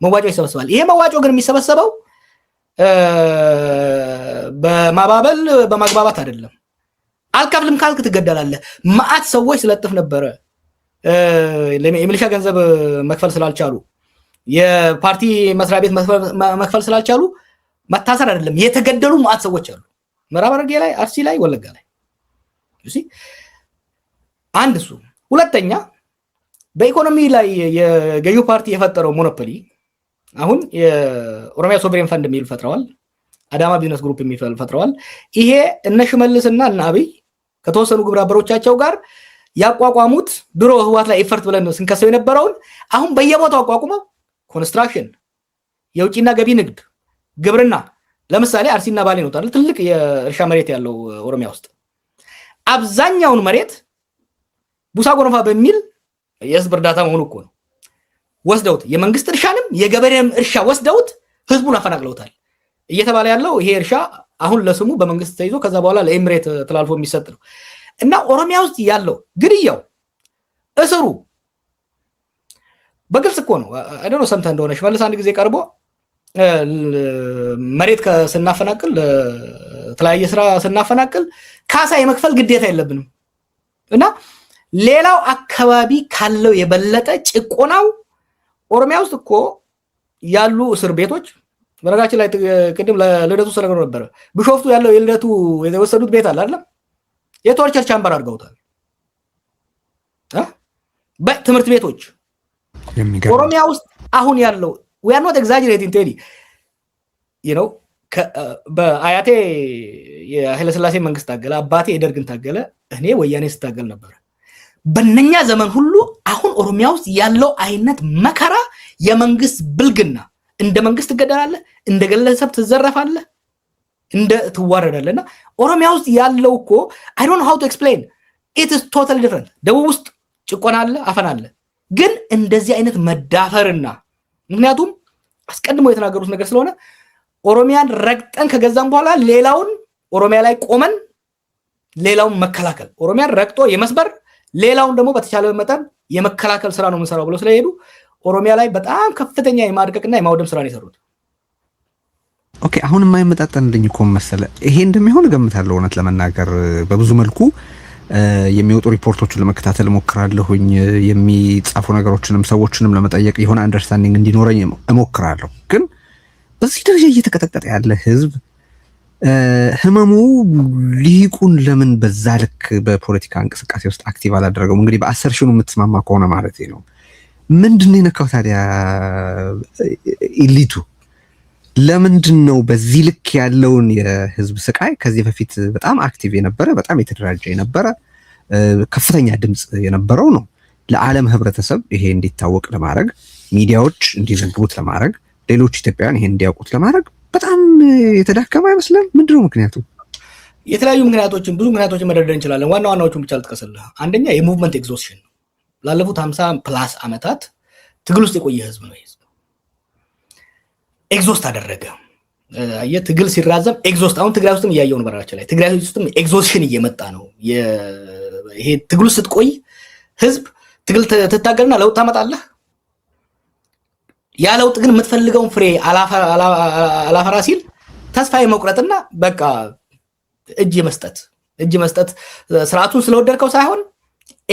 [SPEAKER 2] መዋጮ ይሰበሰባል። ይሄ መዋጮ ግን የሚሰበሰበው በማባበል በማግባባት አይደለም። አልከፍልም ካልክ ትገደላለህ። ማአት ሰዎች ስለጥፍ ነበረ የሚሊሻ ገንዘብ መክፈል ስላልቻሉ፣ የፓርቲ መስሪያ ቤት መክፈል ስላልቻሉ መታሰር አይደለም የተገደሉ ማአት ሰዎች አሉ። ምዕራብ ሐረርጌ ላይ፣ አርሲ ላይ፣ ወለጋ ላይ አንድ እሱ። ሁለተኛ በኢኮኖሚ ላይ የገዢው ፓርቲ የፈጠረው ሞኖፖሊ አሁን የኦሮሚያ ሶቨሬን ፈንድ የሚል ፈጥረዋል። አዳማ ቢዝነስ ግሩፕ የሚል ፈጥረዋል። ይሄ እነ ሽመልስና እነ አብይ ከተወሰኑ ግብረ አበሮቻቸው ጋር ያቋቋሙት ድሮ ህዋት ላይ ኤፈርት ብለን ስንከሰው የነበረውን አሁን በየቦታው አቋቁመው ኮንስትራክሽን፣ የውጭና ገቢ ንግድ፣ ግብርና። ለምሳሌ አርሲና ባሌ ነው ታዲያ ትልቅ የእርሻ መሬት ያለው ኦሮሚያ ውስጥ አብዛኛውን መሬት ቡሳ ጎነፋ በሚል የህዝብ እርዳታ መሆኑ እኮ ነው ወስደውት የመንግስት እርሻንም የገበሬም እርሻ ወስደውት ህዝቡን አፈናቅለውታል። እየተባለ ያለው ይሄ እርሻ አሁን ለስሙ በመንግስት ተይዞ ከዛ በኋላ ለኤምሬት ተላልፎ የሚሰጥ ነው እና ኦሮሚያ ውስጥ ያለው ግድያው እስሩ በግልጽ እኮ ነው። አይደው ሰምተህ እንደሆነ ሽመልስ አንድ ጊዜ ቀርቦ መሬት ስናፈናቅል ለተለያየ ስራ ስናፈናቅል ካሳ የመክፈል ግዴታ የለብንም እና ሌላው አካባቢ ካለው የበለጠ ጭቆናው ኦሮሚያ ውስጥ እኮ ያሉ እስር ቤቶች በነገራችን ላይ ቅድም ለልደቱ ስለገሩ ነበር ቢሾፍቱ ያለው የልደቱ የተወሰዱት ቤት አለ አይደል የቶርቸር ቻምበር አድርገውታል በትምህርት ቤቶች ኦሮሚያ ውስጥ አሁን ያለው we are not exaggerating ቴዲ በአያቴ የኃይለ ሥላሴ መንግስት ታገለ አባቴ የደርግን ታገለ እኔ ወያኔ ስታገል ነበር በእነኛ ዘመን ሁሉ አሁን ኦሮሚያ ውስጥ ያለው አይነት መከራ የመንግስት ብልግና እንደ መንግስት ገደላለ እንደ ግለሰብ ትዘረፋለ እንደ ትዋረዳለና ኦሮሚያ ውስጥ ያለው እኮ I don't know how to explain it is totally different ደቡብ ውስጥ ጭቆና አለ አፈና አለ ግን እንደዚህ አይነት መዳፈርና ምክንያቱም አስቀድሞ የተናገሩት ነገር ስለሆነ ኦሮሚያን ረግጠን ከገዛም በኋላ ሌላውን ኦሮሚያ ላይ ቆመን ሌላውን መከላከል ኦሮሚያን ረግጦ የመስበር ሌላውን ደግሞ በተቻለ መጠን የመከላከል ስራ ነው የምንሰራው ብሎ ስለሄዱ ኦሮሚያ ላይ በጣም ከፍተኛ የማድቀቅና የማውደም ስራ ነው የሰሩት።
[SPEAKER 1] ኦኬ አሁን የማይመጣጠንልኝ እኮ መሰለ ይሄ እንደሚሆን ገምታለሁ እውነት ለመናገር በብዙ መልኩ የሚወጡ ሪፖርቶችን ለመከታተል ሞክራለሁኝ የሚጻፉ ነገሮችንም ሰዎችንም ለመጠየቅ የሆነ አንደርስታንዲንግ እንዲኖረኝ እሞክራለሁ ግን በዚህ ደረጃ እየተቀጠቀጠ ያለ ህዝብ ህመሙ ሊቁን ለምን በዛ ልክ በፖለቲካ እንቅስቃሴ ውስጥ አክቲቭ አላደረገውም እንግዲህ በአሰርሽኑ የምትስማማ ከሆነ ማለት ነው ምንድነው የነካው ታዲያ ኢሊቱ ለምንድነው በዚህ ልክ ያለውን የህዝብ ስቃይ ከዚህ በፊት በጣም አክቲቭ የነበረ በጣም የተደራጀ የነበረ ከፍተኛ ድምጽ የነበረው ነው ለዓለም ህብረተሰብ ይሄ እንዲታወቅ ለማድረግ ሚዲያዎች እንዲዘግቡት ለማድረግ ሌሎች ኢትዮጵያውያን ይሄ እንዲያውቁት ለማድረግ በጣም የተዳከመ አይመስልም ምንድነው ምክንያቱ
[SPEAKER 2] የተለያዩ ምክንያቶችን ብዙ ምክንያቶችን መደርደር እንችላለን ዋና ዋናዎቹን ብቻ ልጥቀስልህ አንደኛ የሙቭመንት ኤግዞስሽን ላለፉት 50 ፕላስ አመታት ትግል ውስጥ የቆየ ህዝብ ነው ኤግዞስት አደረገ የትግል ሲራዘም ኤግዞስት አሁን ትግራይ ውስጥም ያያየው ነው በራቻ ላይ ትግራይ ውስጥም ኤግዞስሽን እየመጣ ነው ይሄ ትግል ውስጥ ስትቆይ ህዝብ ትግል ተታገልና ለውጥ ታመጣለህ ያ ለውጥ ግን የምትፈልገውን ፍሬ አላፈራ ሲል ተስፋ የመቁረጥና በቃ እጅ መስጠት ስርዓቱን ስለወደድከው ሳይሆን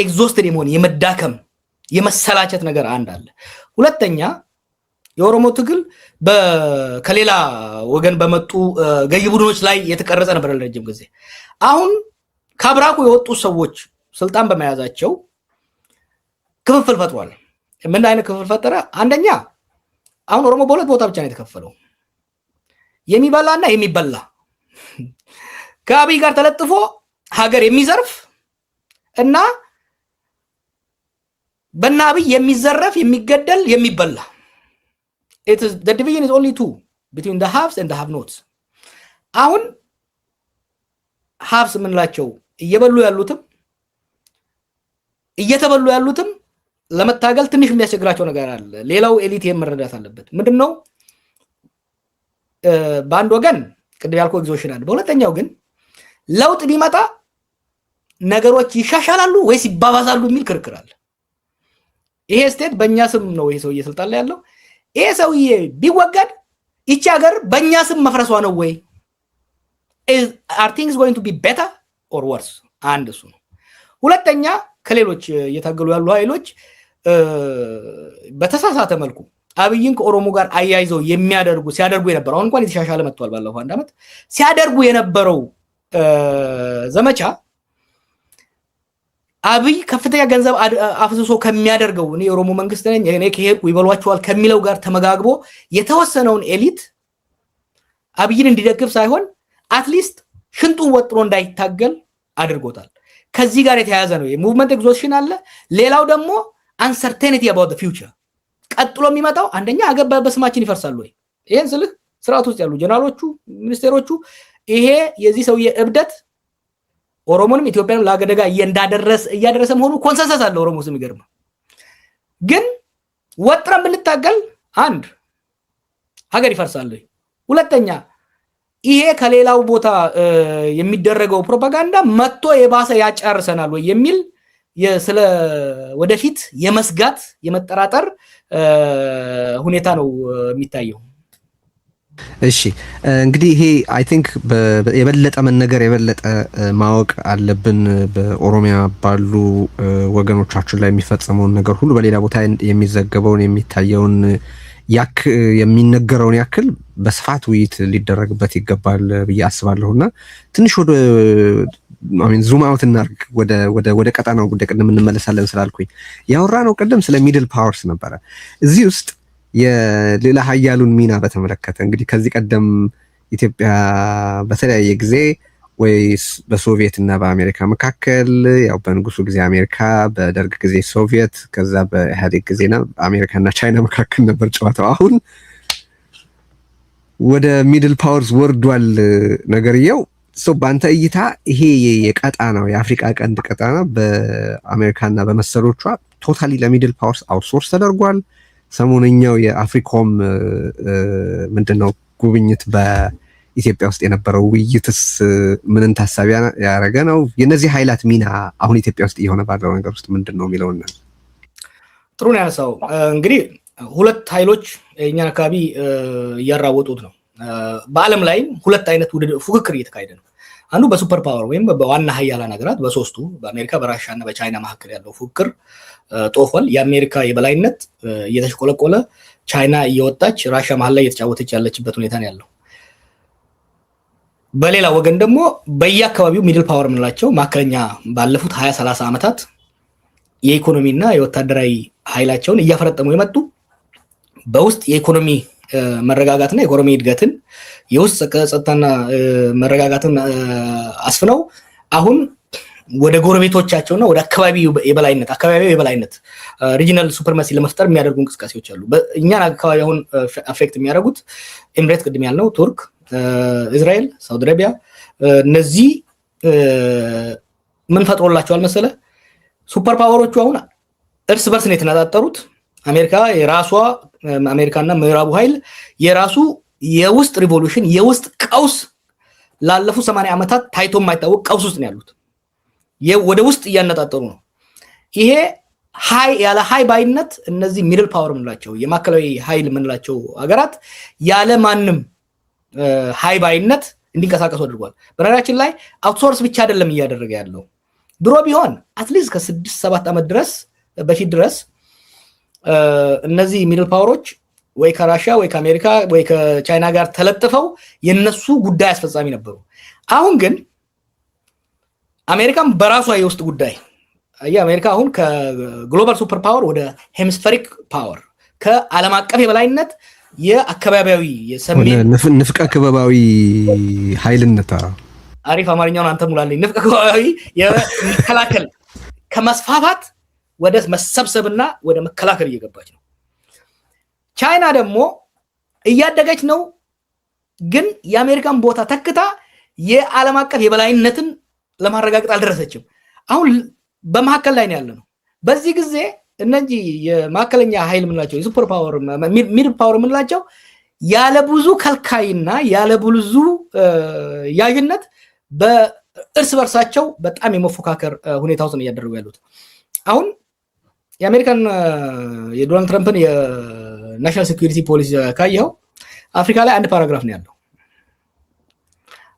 [SPEAKER 2] ኤግዞስትድ የመሆን የመዳከም የመሰላቸት ነገር አንድ አለ ሁለተኛ የኦሮሞ ትግል ከሌላ ወገን በመጡ ገዢ ቡድኖች ላይ የተቀረጸ ነበር ለረጅም ጊዜ አሁን ካብራኩ የወጡ ሰዎች ስልጣን በመያዛቸው ክፍፍል ፈጥሯል ምን አይነት ክፍፍል ፈጠረ አንደኛ አሁን ኦሮሞ በሁለት ቦታ ብቻ ነው የተከፈለው የሚበላና የሚበላ ከአብይ ጋር ተለጥፎ ሀገር የሚዘርፍ እና በአብይ የሚዘረፍ የሚገደል የሚበላ the division is only two between the haves and the have-nots አሁን haves ምንላቸው እየበሉ ያሉትም እየተበሉ ያሉትም ለመታገል ትንሽ የሚያስቸግራቸው ነገር አለ ሌላው ኤሊት የመረዳት አለበት ምንድነው በአንድ ወገን ቅድም ያልኩ ኤግዞሽን አለ በሁለተኛው ግን ለውጥ ቢመጣ ነገሮች ይሻሻላሉ ወይስ ይባባዛሉ የሚል ክርክር አለ ይሄ ስቴት በእኛ ስም ነው ይሄ ሰውዬ ስልጣን ላይ ያለው ይሄ ሰውዬ ቢወገድ ይቺ ሀገር በእኛ ስም መፍረሷ ነው ወይ are things going to be better or worse አንድ እሱ ነው ሁለተኛ ከሌሎች እየታገሉ ያሉ ኃይሎች በተሳሳተ መልኩ አብይን ከኦሮሞ ጋር አያይዘው ሲያደርጉ የነበረው አሁን እንኳን የተሻሻለ መጥቷል ባለፈው አንድ አመት ሲያደርጉ የነበረው ዘመቻ አብይ ከፍተኛ ገንዘብ አፍስሶ ከሚያደርገው እኔ የኦሮሞ መንግስት ነኝ እኔ ከሄድኩ ይበሏቸዋል ከሚለው ጋር ተመጋግቦ የተወሰነውን ኤሊት አብይን እንዲደግፍ ሳይሆን አትሊስት ሽንጡን ወጥሮ እንዳይታገል አድርጎታል ከዚህ ጋር የተያያዘ ነው የሙቭመንት ኤግዞሽን አለ ሌላው ደግሞ uncertainty about the future ቀጥሎ የሚመጣው አንደኛ ሀገር በስማችን ይፈርሳል ወይ ይሄን ስልህ ስርዓት ውስጥ ያሉ ጀነራሎቹ ሚኒስቴሮቹ ይሄ የዚህ ሰውዬ እብደት ኦሮሞንም ኢትዮጵያንም ለአገደጋ እያደረሰ መሆኑ ኮንሰንሰስ አለ ኦሮሞ ስም ይገርም ግን ወጥረን ብንታገል አንድ ሀገር ይፈርሳል። ሁለተኛ ይሄ ከሌላው ቦታ የሚደረገው ፕሮፓጋንዳ መጥቶ የባሰ ያጫርሰናል ወይ የሚል ስለ ወደፊት የመስጋት የመጠራጠር ሁኔታ ነው የሚታየው።
[SPEAKER 1] እሺ እንግዲህ ይሄ አይ ቲንክ የበለጠ መነገር የበለጠ ማወቅ አለብን። በኦሮሚያ ባሉ ወገኖቻችን ላይ የሚፈጸመውን ነገር ሁሉ በሌላ ቦታ የሚዘገበውን የሚታየውን የሚነገረውን ያክል በስፋት ውይይት ሊደረግበት ይገባል ብዬ አስባለሁና ትንሽ ወደ ዙም አውት እናርግ፣ ወደ ቀጠናው ጉዳይ ቅድም እንመለሳለን ስላልኩኝ ያወራነው ቅድም ስለ ሚድል ፓወርስ ነበረ። እዚህ ውስጥ የሌላ ሀያሉን ሚና በተመለከተ እንግዲህ ከዚህ ቀደም ኢትዮጵያ በተለያየ ጊዜ ወይ በሶቪየት እና በአሜሪካ መካከል ያው በንጉሱ ጊዜ አሜሪካ፣ በደርግ ጊዜ ሶቪየት፣ ከዛ በኢህአዴግ ጊዜና አሜሪካ እና ቻይና መካከል ነበር ጨዋታው። አሁን ወደ ሚድል ፓወርስ ወርዷል ነገርየው። በአንተ እይታ ይሄ የቀጣናው የአፍሪካ ቀንድ ቀጣና በአሜሪካና በመሰሎቿ ቶታሊ ለሚድል ፓወርስ አውትሶርስ ተደርጓል? ሰሞነኛው የአፍሪኮም ምንድነው ጉብኝት በኢትዮጵያ ውስጥ የነበረው ውይይትስ ምንን ታሳቢ ያደረገ ነው? የነዚህ ኃይላት ሚና አሁን ኢትዮጵያ ውስጥ እየሆነ ባለው ነገር ውስጥ ምንድን ነው የሚለውን
[SPEAKER 2] ጥሩ ነው ያነሳው። እንግዲህ ሁለት ኃይሎች የእኛን አካባቢ እያራወጡት ነው። በዓለም ላይ ሁለት አይነት ፉክክር እየተካሄደ ነው። አንዱ በሱፐር ፓወር ወይም በዋና ሀያላን ሀገራት በሶስቱ በአሜሪካ በራሻ እና በቻይና መካከል ያለው ፉክክር ጦፏል። የአሜሪካ የበላይነት እየተሽቆለቆለ ቻይና እየወጣች ራሻ መሀል ላይ እየተጫወተች ያለችበት ሁኔታ ነው ያለው። በሌላ ወገን ደግሞ በየአካባቢው ሚድል ፓወር የምንላቸው ማዕከለኛ ባለፉት 20-30 ዓመታት የኢኮኖሚና የወታደራዊ ኃይላቸውን እያፈረጠሙ የመጡ በውስጥ የኢኮኖሚ መረጋጋትና የኢኮኖሚ እድገትን የውስጥ ጸጥታና መረጋጋትን አስፍነው አሁን ወደ ጎረቤቶቻቸውና ወደ አካባቢው የበላይነት ሪጂናል ሱፐርማሲ ለመፍጠር የሚያደርጉ እንቅስቃሴዎች አሉ። እኛን አካባቢ አሁን አፌክት የሚያደርጉት ኤምሬት፣ ቅድም ያልነው ቱርክ፣ እስራኤል፣ ሳውዲ አረቢያ እነዚህ ምን ፈጥሮላቸዋል መሰለ? ሱፐር ፓወሮቹ አሁን እርስ በርስ ነው የተነጣጠሩት። አሜሪካና ምዕራቡ ኃይል የራሱ የውስጥ ሪቮሉሽን የውስጥ ቀውስ ላለፉት 80 ዓመታት ታይቶ የማይታወቅ ቀውስ ውስጥ ነው ያሉት። ወደ ውስጥ እያነጣጠሩ ነው። ይሄ ያለ ሃይ ባይነት እነዚህ ሚድል ፓወር የምንላቸው የማዕከላዊ ኃይል የምንላቸው ሀገራት ያለ ማንም ሃይ ባይነት እንዲንቀሳቀሱ አድርጓል። በነገራችን ላይ አውትሶርስ ብቻ አይደለም እያደረገ ያለው። ድሮ ቢሆን አትሊስት ከ6-7 ዓመት በፊት ድረስ እነዚህ ሚድል ፓወሮች ወይ ከራሻ ወይ ከአሜሪካ ወይ ከቻይና ጋር ተለጥፈው የነሱ ጉዳይ አስፈጻሚ ነበሩ። አሁን ግን አሜሪካም በራሷ የውስጥ ጉዳይ አሜሪካ አሁን ከግሎባል ሱፐር ፓወር ወደ ሄmispheric ፓወር ከዓለም አቀፍ የበላይነት የአካባቢያዊ የሰሜን
[SPEAKER 1] ንፍቀ ክበባዊ ኃይልነት
[SPEAKER 2] አሪፍ አማርኛውን አንተ ሙላልኝ። ንፍቀ ክበባዊ የመከላከል ከመስፋፋት ወደ መሰብሰብና ወደ መከላከል እየገባች ነው። ቻይና ደግሞ እያደገች ነው፣ ግን የአሜሪካን ቦታ ተክታ የዓለም አቀፍ የበላይነትን ለማረጋገጥ አልደረሰችም። አሁን በመካከል ላይ ነው ያለነው። በዚህ ጊዜ እነዚህ የማዕከለኛ ኃይል የምንላቸው የሱፐር ፓወር ሚድል ፓወር የምንላቸው ያለ ብዙ ከልካይና ያለ ብዙ ያዥነት በእርስ በርሳቸው በጣም የመፎካከር ሁኔታ ውስጥ ነው እያደረጉ ያሉት። አሁን የአሜሪካን የዶናልድ ትራምፕን የናሽናል ሴኩሪቲ ፖሊሲ ካየኸው አፍሪካ ላይ አንድ ፓራግራፍ ነው ያለው።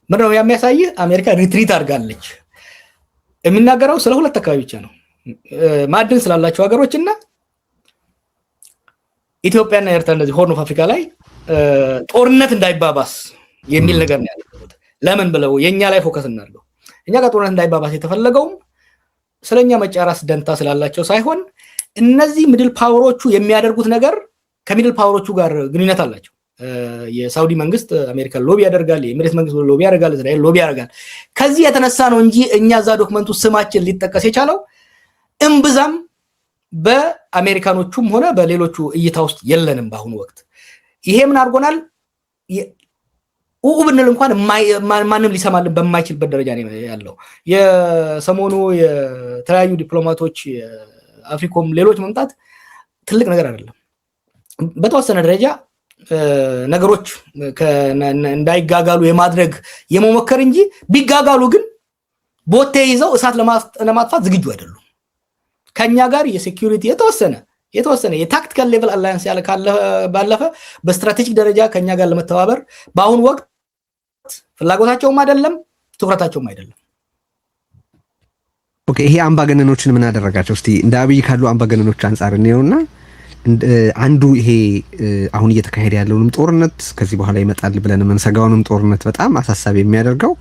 [SPEAKER 2] ምንድነው የሚያሳይህ? አሜሪካ ሪትሪት አድርጋለች። የሚናገረው ስለ ሁለት አካባቢ ብቻ ነው፣ ማዕድን ስላላቸው ሀገሮችና ኢትዮጵያና ኤርትራ እንደዚህ ሆርን ኦፍ አፍሪካ ላይ ጦርነት እንዳይባባስ የሚል ነገር ነው ያለው። ለምን ብለው የኛ ላይ ፎከስ እናድርገው። እኛ ጋር ጦርነት እንዳይባባስ የተፈለገውም ስለኛ መጫራስ ደንታ ስላላቸው ሳይሆን እነዚህ ሚድል ፓወሮቹ የሚያደርጉት ነገር ከሚድል ፓወሮቹ ጋር ግንኙነት አላቸው። የሳውዲ መንግስት አሜሪካን ሎቢ ያደርጋል፣ የኤሚሬት መንግስት ሎቢ ያደርጋል፣ እስራኤል ሎቢ ያደርጋል። ከዚህ የተነሳ ነው እንጂ እኛ እዛ ዶክመንቱ ስማችን ሊጠቀስ የቻለው እምብዛም በአሜሪካኖቹም ሆነ በሌሎቹ እይታ ውስጥ የለንም በአሁኑ ወቅት። ይሄ ምን አድርጎናል? ብንል እንኳን ማንም ሊሰማልን በማይችልበት ደረጃ ነው ያለው። የሰሞኑ የተለያዩ ዲፕሎማቶች አፍሪኮም ሌሎች መምጣት ትልቅ ነገር አይደለም። በተወሰነ ደረጃ ነገሮች እንዳይጋጋሉ የማድረግ የመሞከር እንጂ ቢጋጋሉ ግን ቦቴ ይዘው እሳት ለማጥፋት ዝግጁ አይደሉም። ከኛ ጋር የሴኩሪቲ የተወሰነ የታክቲካል ሌቨል አላያንስ ያለ ባለፈ በስትራቴጂክ ደረጃ ከኛ ጋር ለመተባበር በአሁን ወቅት ፍላጎታቸውም አይደለም ትኩረታቸውም አይደለም።
[SPEAKER 1] ኦኬ ይሄ አምባገነኖችን ምን አደረጋቸው? እስቲ እንደ አብይ ካሉ አምባገነኖች አንፃር ነውና አንዱ ይሄ አሁን እየተካሄደ ያለውንም ጦርነት ከዚህ በኋላ ይመጣል ብለን የምንሰጋውንም ጦርነት በጣም አሳሳቢ የሚያደርገው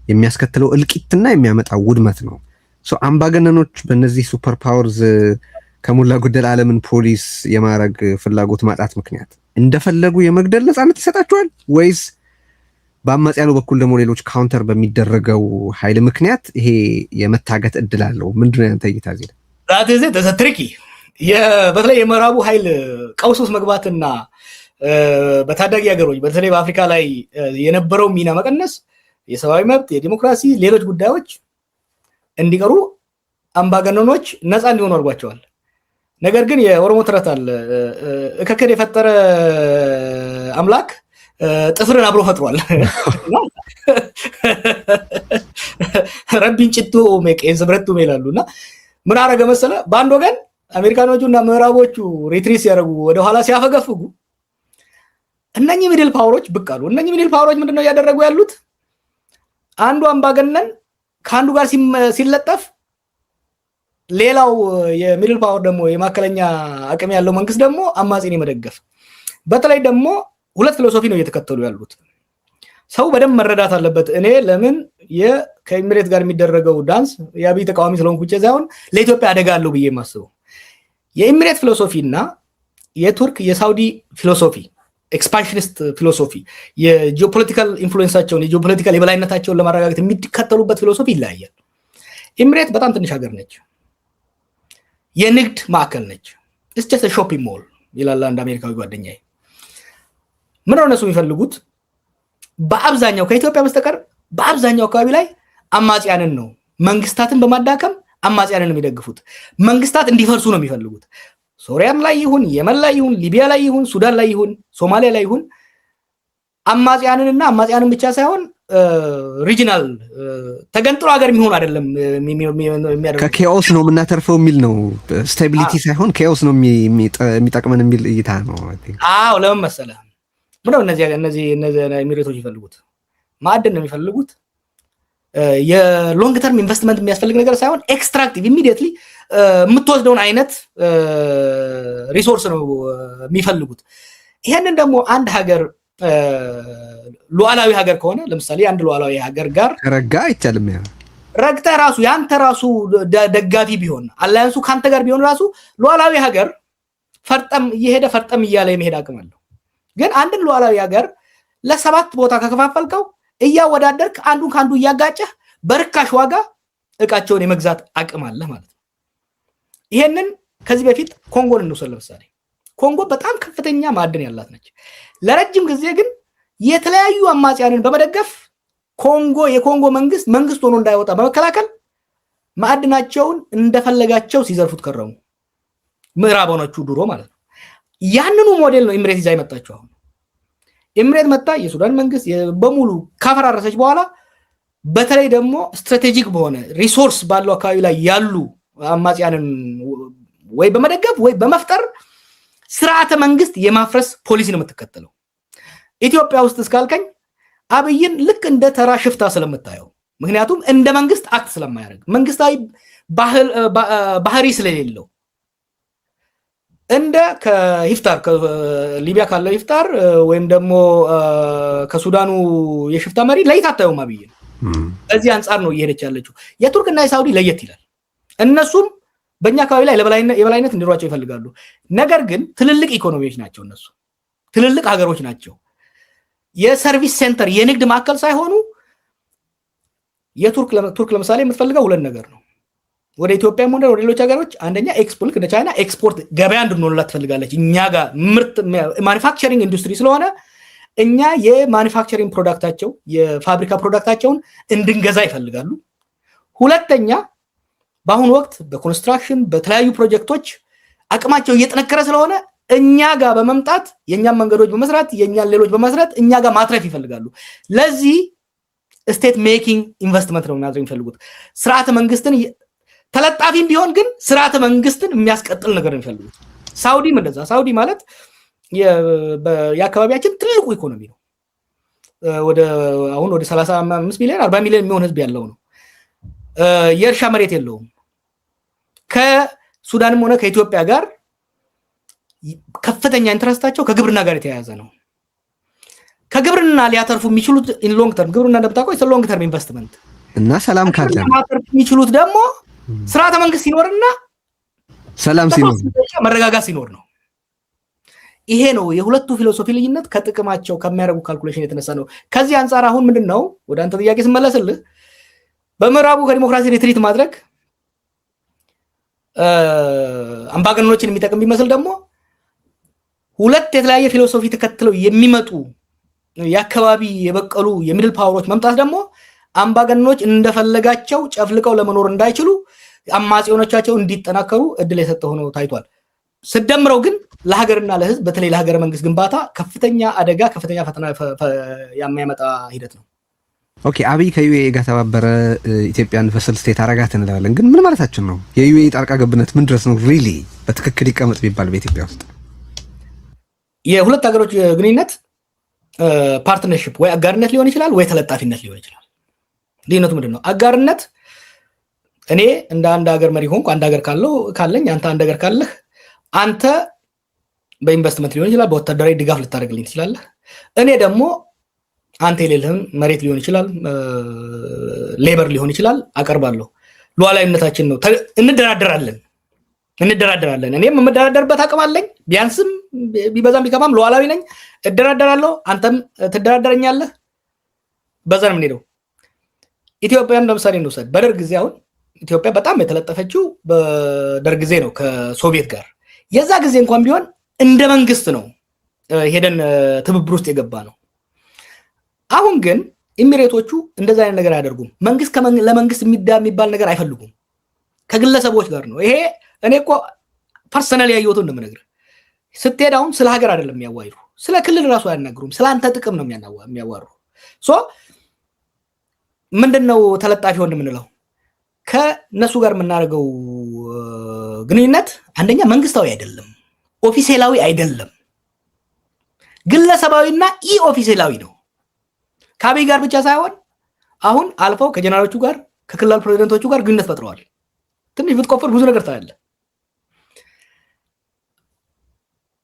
[SPEAKER 1] የሚያስከትለው እልቂትና የሚያመጣው ውድመት ነው። አምባገነኖች በእነዚህ ሱፐር ፓወርስ ከሞላ ጎደል ዓለምን ፖሊስ የማድረግ ፍላጎት ማጣት ምክንያት እንደፈለጉ የመግደል ነፃነት ይሰጣቸዋል ወይስ በአማጽያኑ በኩል ደግሞ ሌሎች ካውንተር በሚደረገው ኃይል ምክንያት ይሄ የመታገት እድል አለው? ምንድነው ያንተ እይታ እዚህ?
[SPEAKER 2] ትሪኪ በተለይ የምዕራቡ ኃይል ቀውስ ውስጥ መግባትና በታዳጊ ሀገሮች በተለይ በአፍሪካ ላይ የነበረው ሚና መቀነስ የሰብአዊ መብት የዲሞክራሲ ሌሎች ጉዳዮች እንዲቀሩ አምባገነኖች ነፃ እንዲሆኑ አድርጓቸዋል። ነገር ግን የኦሮሞ ተረት አለ እከከድ የፈጠረ አምላክ ጥፍርን አብሮ ፈጥሯል። ረቢን ጭቱ ሜቄን ስብረቱ ይላሉና ምን አረገ መሰለ በአንድ ወገን አሜሪካኖቹና ምዕራቦቹ ሪትሪት ሲያደርጉ ወደ ኋላ ሲያፈገፍጉ እነኚህ ሚድል ፓወሮች ብቅ አሉ። እነኚህ ሚድል ፓወሮች ምንድነው ያደረጉ ያሉት? አንዱ አምባገነን ከአንዱ ጋር ሲለጠፍ ሌላው የሚድል ፓወር ደግሞ የማከለኛ አቅም ያለው መንግስት ደግሞ አማጺን የመደገፍ በተለይ ደግሞ ሁለት ፊሎሶፊ ነው እየተከተሉ ያሉት። ሰው በደንብ መረዳት አለበት። እኔ ለምን ከኢሚሬት ጋር የሚደረገው ዳንስ የአብይ ተቃዋሚ ስለሆንኩ ብቻ ሳይሆን ለኢትዮጵያ አደጋ አለው ብዬ የማስበው የኢሚሬት ፊሎሶፊ እና የቱርክ የሳውዲ ፊሎሶፊ ኤክስፓንሽኒስት ፊሎሶፊ የጂኦፖለቲካል ኢንፍሉዌንሳቸውን የጂኦፖለቲካል የበላይነታቸውን ለማረጋገጥ የሚከተሉበት ፊሎሶፊ ይለያያል። ኢሚሬት በጣም ትንሽ ሀገር ነች፣ የንግድ ማዕከል ነች። it's just a shopping mall ይላል አንድ አሜሪካዊ ጓደኛዬ። ምን እነሱ የሚፈልጉት በአብዛኛው ከኢትዮጵያ በስተቀር በአብዛኛው አካባቢ ላይ አማጽያንን ነው፣ መንግስታትን በማዳከም አማጽያንን የሚደግፉት። መንግስታት እንዲፈርሱ ነው የሚፈልጉት። ሶሪያም ላይ ይሁን የመን ላይ ይሁን ሊቢያ ላይ ይሁን ሱዳን ላይ ይሁን ሶማሊያ ላይ ይሁን አማጽያንንና አማጽያንን ብቻ ሳይሆን ሪጂናል ተገንጥሎ ሀገር የሚሆን አይደለም የሚያደርገው
[SPEAKER 1] ከኬኦስ ነው የምናተርፈው የሚል ነው። ስታቢሊቲ ሳይሆን ኬኦስ ነው የሚጠቅመን የሚል እይታ ነው።
[SPEAKER 2] አዎ ለምን መሰለህ ምነው እነዚህ ኢሚሬቶች ይፈልጉት ማዕድን ነው የሚፈልጉት። የሎንግ ተርም ኢንቨስትመንት የሚያስፈልግ ነገር ሳይሆን ኤክስትራክቲቭ ኢሚዲየትሊ የምትወስደውን አይነት ሪሶርስ ነው የሚፈልጉት። ይሄንን ደግሞ አንድ ሀገር ሉዓላዊ ሀገር ከሆነ ለምሳሌ አንድ ሉዓላዊ ሀገር ጋር
[SPEAKER 1] ረጋ አይቻልም።
[SPEAKER 2] ረግተ ራሱ ያንተ ራሱ ደጋፊ ቢሆን አላያንሱ ካንተ ጋር ቢሆን ራሱ ሉዓላዊ ሀገር ፈርጠም እየሄደ ፈርጠም እያለ የመሄድ አቅም አለው። ግን አንድን ሉዓላዊ ሀገር ለሰባት ቦታ ከከፋፈልከው እያወዳደርክ አንዱን ካንዱ እያጋጨህ በርካሽ ዋጋ እቃቸውን የመግዛት አቅም አለ ማለት ነው። ይሄንን ከዚህ በፊት ኮንጎን እንውሰድ። ለምሳሌ ኮንጎ በጣም ከፍተኛ ማዕድን ያላት ነች። ለረጅም ጊዜ ግን የተለያዩ አማጽያንን በመደገፍ የኮንጎ መንግስት ሆኖ እንዳይወጣ በመከላከል ማዕድናቸውን እንደፈለጋቸው ሲዘርፉት ከረሙ። ምዕራባኖቹ ድሮ ማለት ነው። ያንኑ ሞዴል ነው ኢሚሬት ይዛ የመጣችው። አሁን ኢሚሬት መጣ የሱዳን መንግስት በሙሉ ካፈራረሰች በኋላ በተለይ ደግሞ ስትራቴጂክ በሆነ ሪሶርስ ባለው አካባቢ ላይ ያሉ አማጽያንን ወይ በመደገፍ ወይ በመፍጠር ስርዓተ መንግስት የማፍረስ ፖሊሲ ነው የምትከተለው። ኢትዮጵያ ውስጥ እስካልከኝ አብይን ልክ እንደ ተራ ሽፍታ ስለምታየው፣ ምክንያቱም እንደ መንግስት አክት ስለማያደርግ መንግስታዊ ባህሪ ስለሌለው እንደ ከሂፍታር ከሊቢያ ካለው ሂፍታር ወይም ደግሞ ከሱዳኑ የሽፍታ መሪ ለይታታየው አብይን በዚህ አንፃር ነው እየሄደች ያለችው። የቱርክና የሳውዲ ለየት ይላል። እነሱም በእኛ አካባቢ ላይ የበላይነት እንዲኖራቸው ይፈልጋሉ። ነገር ግን ትልልቅ ኢኮኖሚዎች ናቸው፣ እነሱ ትልልቅ ሀገሮች ናቸው። የሰርቪስ ሴንተር የንግድ ማዕከል ሳይሆኑ ቱርክ ለምሳሌ የምትፈልገው ሁለት ነገር ነው። ወደ ኢትዮጵያም ሆነ ወደ ሌሎች ሀገሮች አንደኛ ኤክስፖርት እንደ ቻይና ኤክስፖርት ገበያ እንድንሆንላት ትፈልጋለች። እኛ ጋር ምርት ማኒፋክቸሪንግ ኢንዱስትሪ ስለሆነ እኛ የማኒፋክቸሪንግ ፕሮዳክታቸው የፋብሪካ ፕሮዳክታቸውን እንድንገዛ ይፈልጋሉ። ሁለተኛ በአሁኑ ወቅት በኮንስትራክሽን በተለያዩ ፕሮጀክቶች አቅማቸው እየጠነከረ ስለሆነ እኛ ጋር በመምጣት የኛን መንገዶች በመስራት የኛን ሌሎች በመስራት እኛ ጋር ማትረፍ ይፈልጋሉ። ለዚህ ስቴት ሜኪንግ ኢንቨስትመንት ነው የሚያደርጉት የሚፈልጉት። ስርዓተ መንግስትን ተለጣፊም ቢሆን ግን ስርዓተ መንግስትን የሚያስቀጥል ነገር ነው የሚፈልጉት። ሳውዲም እንደዛ። ሳውዲ ማለት የአካባቢያችን ትልቁ ኢኮኖሚ ነው። አሁን ወደ 35 ሚሊዮን 40 ሚሊዮን የሚሆን ህዝብ ያለው ነው። የእርሻ መሬት የለውም። ከሱዳንም ሆነ ከኢትዮጵያ ጋር ከፍተኛ ኢንትረስታቸው ከግብርና ጋር የተያያዘ ነው። ከግብርና ሊያተርፉ የሚችሉት ኢን ሎንግ ተርም፣ ግብርና እንደምታውቀው ሎንግ ተርም ኢንቨስትመንት
[SPEAKER 1] እና ሰላም ካለ
[SPEAKER 2] የሚችሉት ደግሞ ስርዓተ መንግስት ሲኖርና
[SPEAKER 1] ሰላም ሲኖር
[SPEAKER 2] መረጋጋት ሲኖር ነው። ይሄ ነው የሁለቱ ፊሎሶፊ ልዩነት ከጥቅማቸው ከሚያደርጉ ካልኩሌሽን የተነሳ ነው። ከዚህ አንጻር አሁን ምንድነው ወደ አንተ ጥያቄ ስመለስልህ በምዕራቡ ከዲሞክራሲ ሪትሪት ማድረግ አምባገነኖችን የሚጠቅም ቢመስል ደግሞ ሁለት የተለያየ ፊሎሶፊ ተከትለው የሚመጡ የአካባቢ የበቀሉ የሚድል ፓወሮች መምጣት ደግሞ አምባገነኖች እንደፈለጋቸው ጨፍልቀው ለመኖር እንዳይችሉ አማጺዎቻቸው እንዲጠናከሩ እድል የሰጠ ሆኖ ታይቷል። ስደምረው ግን ለሀገርና ለህዝብ በተለይ ለሀገረ መንግስት ግንባታ ከፍተኛ አደጋ ከፍተኛ ፈተና የሚያመጣ ሂደት ነው።
[SPEAKER 1] ኦኬ አብይ ከዩኤኢ ጋር ተባበረ ኢትዮጵያን ቨሰል ስቴት አረጋት እንላለን። ግን ምን ማለታችን ነው? የዩኤኢ ጣልቃ ገብነት ምን ድረስ ነው ሪሊ በትክክል ይቀመጥ ቢባል በኢትዮጵያ ውስጥ
[SPEAKER 2] የሁለት ሀገሮች ግንኙነት ፓርትነርሺፕ ወይ አጋርነት ሊሆን ይችላል ወይ ተለጣፊነት ሊሆን ይችላል። ልዩነቱ ምንድነው? አጋርነት እኔ እንደ አንድ ሀገር መሪ ሆንኩ፣ አንድ ሀገር ካለኝ አንተ አንድ ሀገር ካለህ አንተ በኢንቨስትመንት ሊሆን ይችላል በወታደራዊ ድጋፍ ልታደርግልኝ ትችላለህ። እኔ ደግሞ አንተ የሌለህን መሬት ሊሆን ይችላል ሌበር ሊሆን ይችላል አቀርባለሁ። ሉዓላዊነታችን ነው። እንደራደራለን። እኔም የምደራደርበት አቅም አለኝ። ቢያንስም ቢበዛም ቢከማም ሉዓላዊ ነኝ። እደራደራለሁ፣ አንተም ትደራደረኛለህ። በዛ ነው የምንሄደው። ኢትዮጵያን ለምሳሌ እንውሰድ። በደርግ ጊዜ አሁን ኢትዮጵያ በጣም የተለጠፈችው በደርግ ጊዜ ነው ከሶቪየት ጋር። የዛ ጊዜ እንኳን ቢሆን እንደ መንግስት ነው ሄደን ትብብር ውስጥ የገባ ነው። አሁን ግን ኢሚሬቶቹ እንደዛ አይነት ነገር አያደርጉም። መንግስት ለመንግስት የሚባል ነገር አይፈልጉም። ከግለሰቦች ጋር ነው። ይሄ እኔ እኮ ፐርሰናል ያየሁት እንደምነግርህ ስትሄድ አሁን ስለ ሀገር አይደለም የሚያዋይሩ፣ ስለ ክልል ራሱ አያናግሩም። ስለ አንተ ጥቅም ነው የሚያዋሩ። ምንድነው ተለጣፊ ወንድ የምንለው? ከነሱ ጋር የምናደርገው ግንኙነት አንደኛ መንግስታዊ አይደለም፣ ኦፊሴላዊ አይደለም፣ ግለሰባዊና ኢ ኦፊሴላዊ ነው። ከአብይ ጋር ብቻ ሳይሆን አሁን አልፈው ከጀነራሎቹ ጋር ከክልል ፕሬዝዳንቶቹ ጋር ግንኙነት ፈጥረዋል። ትንሽ ብትቆፍር ብዙ ነገር ታያለህ።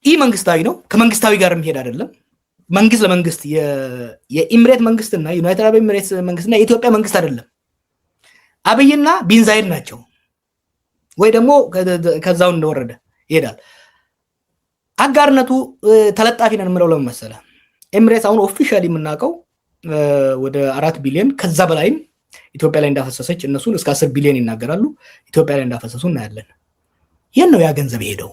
[SPEAKER 2] ኢ መንግስታዊ ነው፣ ከመንግስታዊ ጋር የሚሄድ አይደለም። መንግስት ለመንግስት የኢሚሬት መንግስትና ዩናይትድ አረብ ኤሚሬትስ መንግስትና የኢትዮጵያ መንግስት አይደለም። አብይና ቢንዛይድ ናቸው፣ ወይ ደግሞ ከዛው እንደወረደ ይሄዳል። አጋርነቱ ተለጣፊ ነን የምለው ለምን መሰለህ? ኤሚሬትስ አሁን ኦፊሻሊ የምናውቀው ወደ 4 ቢሊዮን ከዛ በላይም ኢትዮጵያ ላይ እንዳፈሰሰች እነሱን እስከ 10 ቢሊዮን ይናገራሉ። ኢትዮጵያ ላይ እንዳፈሰሱ እናያለን። ይህን ነው ያ ገንዘብ ሄደው።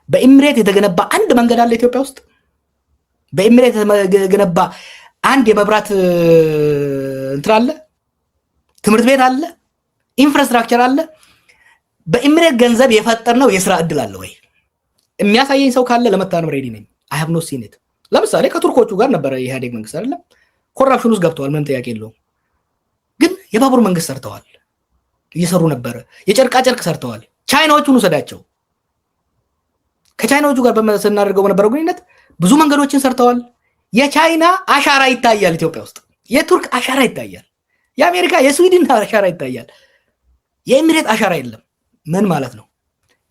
[SPEAKER 2] በኤሚሬት የተገነባ አንድ መንገድ አለ ኢትዮጵያ ውስጥ? በኤሚሬት የተገነባ አንድ የመብራት እንትን አለ? ትምህርት ቤት አለ? ኢንፍራስትራክቸር አለ? በኤሚሬት ገንዘብ የፈጠርነው የስራ እድል አለ ወይ? የሚያሳየኝ ሰው ካለ ለመታነም ሬዲ ነኝ። አይ ሃቭ ኖት ሲን ኢት። ለምሳሌ ከቱርኮቹ ጋር ነበረ የኢህአዴግ መንግስት አይደለም? ኮራፕሽን ውስጥ ገብተዋል፣ ምንም ጥያቄ የለውም። ግን የባቡር መንግስት ሰርተዋል፣ እየሰሩ ነበረ። የጨርቃ ጨርቅ ሰርተዋል። ቻይናዎቹን ውሰዳቸው። ከቻይናዎቹ ጋር ስናደርገው በነበረው ግንኙነት ብዙ መንገዶችን ሰርተዋል። የቻይና አሻራ ይታያል ኢትዮጵያ ውስጥ፣ የቱርክ አሻራ ይታያል፣ የአሜሪካ የስዊድን አሻራ ይታያል። የኤሚሬት አሻራ የለም። ምን ማለት ነው?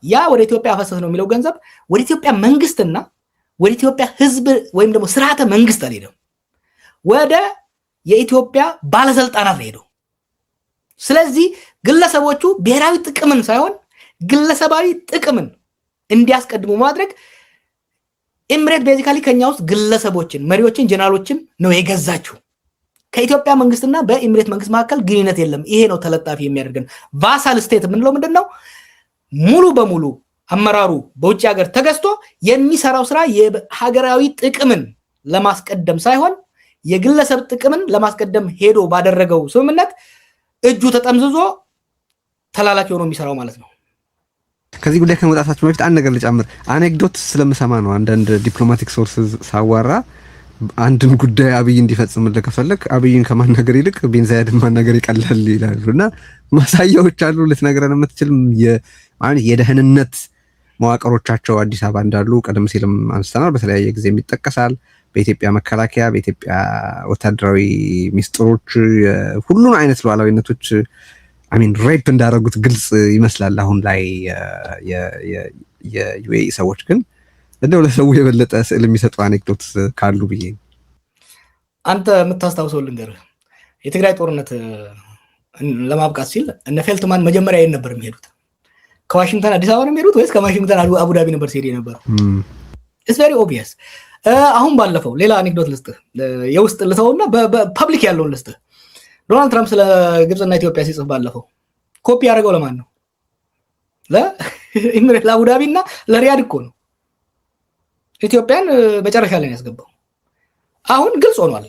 [SPEAKER 2] ያ ወደ ኢትዮጵያ አፈሰስ ነው የሚለው ገንዘብ ወደ ኢትዮጵያ መንግስትና ወደ ኢትዮጵያ ህዝብ ወይም ደግሞ ስርዓተ መንግስት አልሄደም፣ ወደ የኢትዮጵያ ባለስልጣናት ሄደው። ስለዚህ ግለሰቦቹ ብሔራዊ ጥቅምን ሳይሆን ግለሰባዊ ጥቅምን እንዲያስቀድሙ ማድረግ ኤሚሬት ቤዚካሊ ከኛ ውስጥ ግለሰቦችን፣ መሪዎችን፣ ጀነራሎችን ነው የገዛችው። ከኢትዮጵያ መንግስትና በኤሚሬት መንግስት መካከል ግንኙነት የለም። ይሄ ነው ተለጣፊ የሚያደርገን። ቫሳል ስቴት የምንለው ምንድነው? ሙሉ በሙሉ አመራሩ በውጭ ሀገር ተገዝቶ የሚሰራው ስራ የሀገራዊ ጥቅምን ለማስቀደም ሳይሆን የግለሰብ ጥቅምን ለማስቀደም ሄዶ ባደረገው ስምምነት እጁ ተጠምዝዞ ተላላኪ ሆኖ የሚሰራው ማለት ነው።
[SPEAKER 1] ከዚህ ጉዳይ ከመውጣታችን በፊት አንድ ነገር ልጨምር። አኔክዶት ስለምሰማ ነው። አንዳንድ ዲፕሎማቲክ ሶርስስ ሳዋራ አንድን ጉዳይ አብይ እንዲፈጽምልህ ከፈለክ አብይን ከማናገር ይልቅ ቢን ዛይድን ማናገር ይቀላል ይላሉና ማሳያዎች አሉ። ልትነግረን የምትችል ማለት የደህንነት መዋቅሮቻቸው አዲስ አበባ እንዳሉ ቀደም ሲልም አንስተናል። በተለያየ ጊዜ ይጠቀሳል። በኢትዮጵያ መከላከያ፣ በኢትዮጵያ ወታደራዊ ሚስጥሮች ሁሉን አይነት ሉዓላዊነቶች ሬፕ እንዳደረጉት ግልጽ ይመስላል። አሁን ላይ የዩኤኢ ሰዎች ግን እንደው ለሰው የበለጠ ስዕል የሚሰጡ አኔክዶት ካሉ ብዬ
[SPEAKER 2] አንተ የምታስታውሰው ልንገርህ። የትግራይ ጦርነት ለማብቃት ሲል እነ ፌልትማን መጀመሪያ የት ነበር የሚሄዱት? ከዋሽንግተን አዲስ አበባ ነው የሚሄዱት ወይስ ከዋሽንግተን አቡዳቢ ነበር ሲሄድ የነበረው? ኢትስ ቬሪ ኦብቪየስ። አሁን ባለፈው ሌላ አኔክዶት ልስጥህ፣ የውስጥ ልተውና በፐብሊክ ያለውን ልስጥህ። ዶናልድ ትራምፕ ስለ ግብፅና ኢትዮጵያ ሲጽፍ ባለፈው ኮፒ ያደረገው ለማን ነው? ለአቡዳቢ እና ለሪያድ እኮ ነው። ኢትዮጵያን መጨረሻ ላይ ያስገባው። አሁን ግልጽ ሆኗል።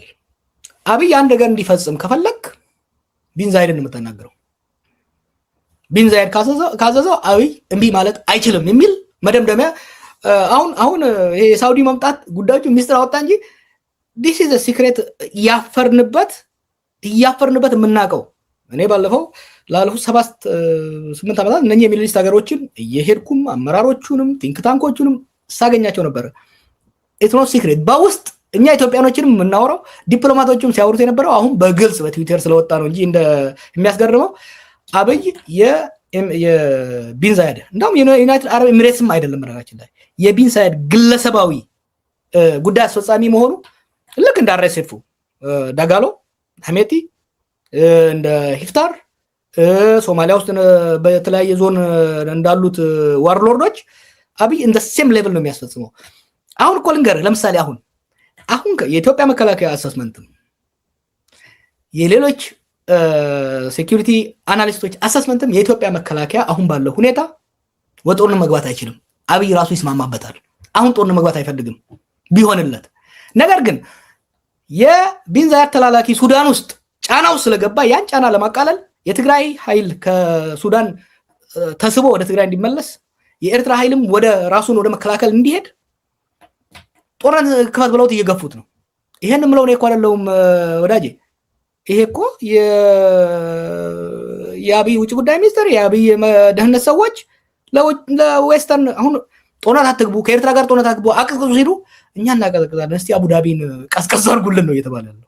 [SPEAKER 2] አብይ አንድ ነገር እንዲፈጽም ከፈለክ ቢን ዛይድን የምትናገረው። ቢን ዛይድ ካዘዘው አብይ እምቢ ማለት አይችልም የሚል መደምደሚያ። አሁን ይሄ የሳውዲ መምጣት ጉዳዮቹ ሚስጥር አወጣ እንጂ ዲስ ኢዝ ሲክሬት እያፈርንበት የምናውቀው። እኔ ባለፈው ላለፉት 7-8 ዓመታት እነኚህ የሚድል ኢስት ሀገሮችን እየሄድኩም አመራሮቹንም ቲንክ ታንኮቹንም ሳገኛቸው ነበር። ኢትስ ኖት ሲክሬት። በውስጥ እኛ ኢትዮጵያኖችንም የምናወራው ዲፕሎማቶችም ሲያወሩት የነበረው አሁን በግልጽ በትዊተር ስለወጣ ነው እንጂ የሚያስገርመው አብይ የቢን ዛይድ እንደውም የዩናይትድ አረብ ኤሚሬትስም አይደለም ነገራችን ላይ የቢን ዛይድ ግለሰባዊ ጉዳይ አስፈጻሚ መሆኑ ልክ እንደ አርኤስኤፍ ዳጋሎ ሐሜቲ እንደ ሂፍታር ሶማሊያ ውስጥ በተለያየ ዞን እንዳሉት ዋርሎርዶች አብይ እንደ ሴም ሌቭል ነው የሚያስፈጽመው። አሁን እኮ ልንገርህ፣ ለምሳሌ አሁን የኢትዮጵያ መከላከያ አሰስመንትም የሌሎች ሴኩሪቲ አናሊስቶች አሰስመንትም የኢትዮጵያ መከላከያ አሁን ባለው ሁኔታ ወጦርን መግባት አይችልም። አብይ ራሱ ይስማማበታል። አሁን ጦርን መግባት አይፈልግም ቢሆንለት። ነገር ግን የቢን ዛይድ ተላላኪ ሱዳን ውስጥ ጫና ውስጥ ስለገባ ያን ጫና ለማቃለል የትግራይ ኃይል ከሱዳን ተስቦ ወደ ትግራይ እንዲመለስ የኤርትራ ኃይልም ወደ ራሱን ወደ መከላከል እንዲሄድ ጦርነት ክፈት ብለውት እየገፉት ነው። ይሄን ምለው ነው እኮ አይደለም ወዳጄ። ይሄ እኮ የአብይ ውጭ ጉዳይ ሚኒስትር የአብይ ደህንነት ሰዎች ለዌስተርን አሁን ጦርነት አትግቡ፣ ከኤርትራ ጋር ጦርነት አትግቡ አቅዝቅዙ ሲሉ እኛ እናቀዘቅዛለን፣ እስቲ አቡዳቢን ቀስቀስ አድርጉልን ነው እየተባለ ያለው።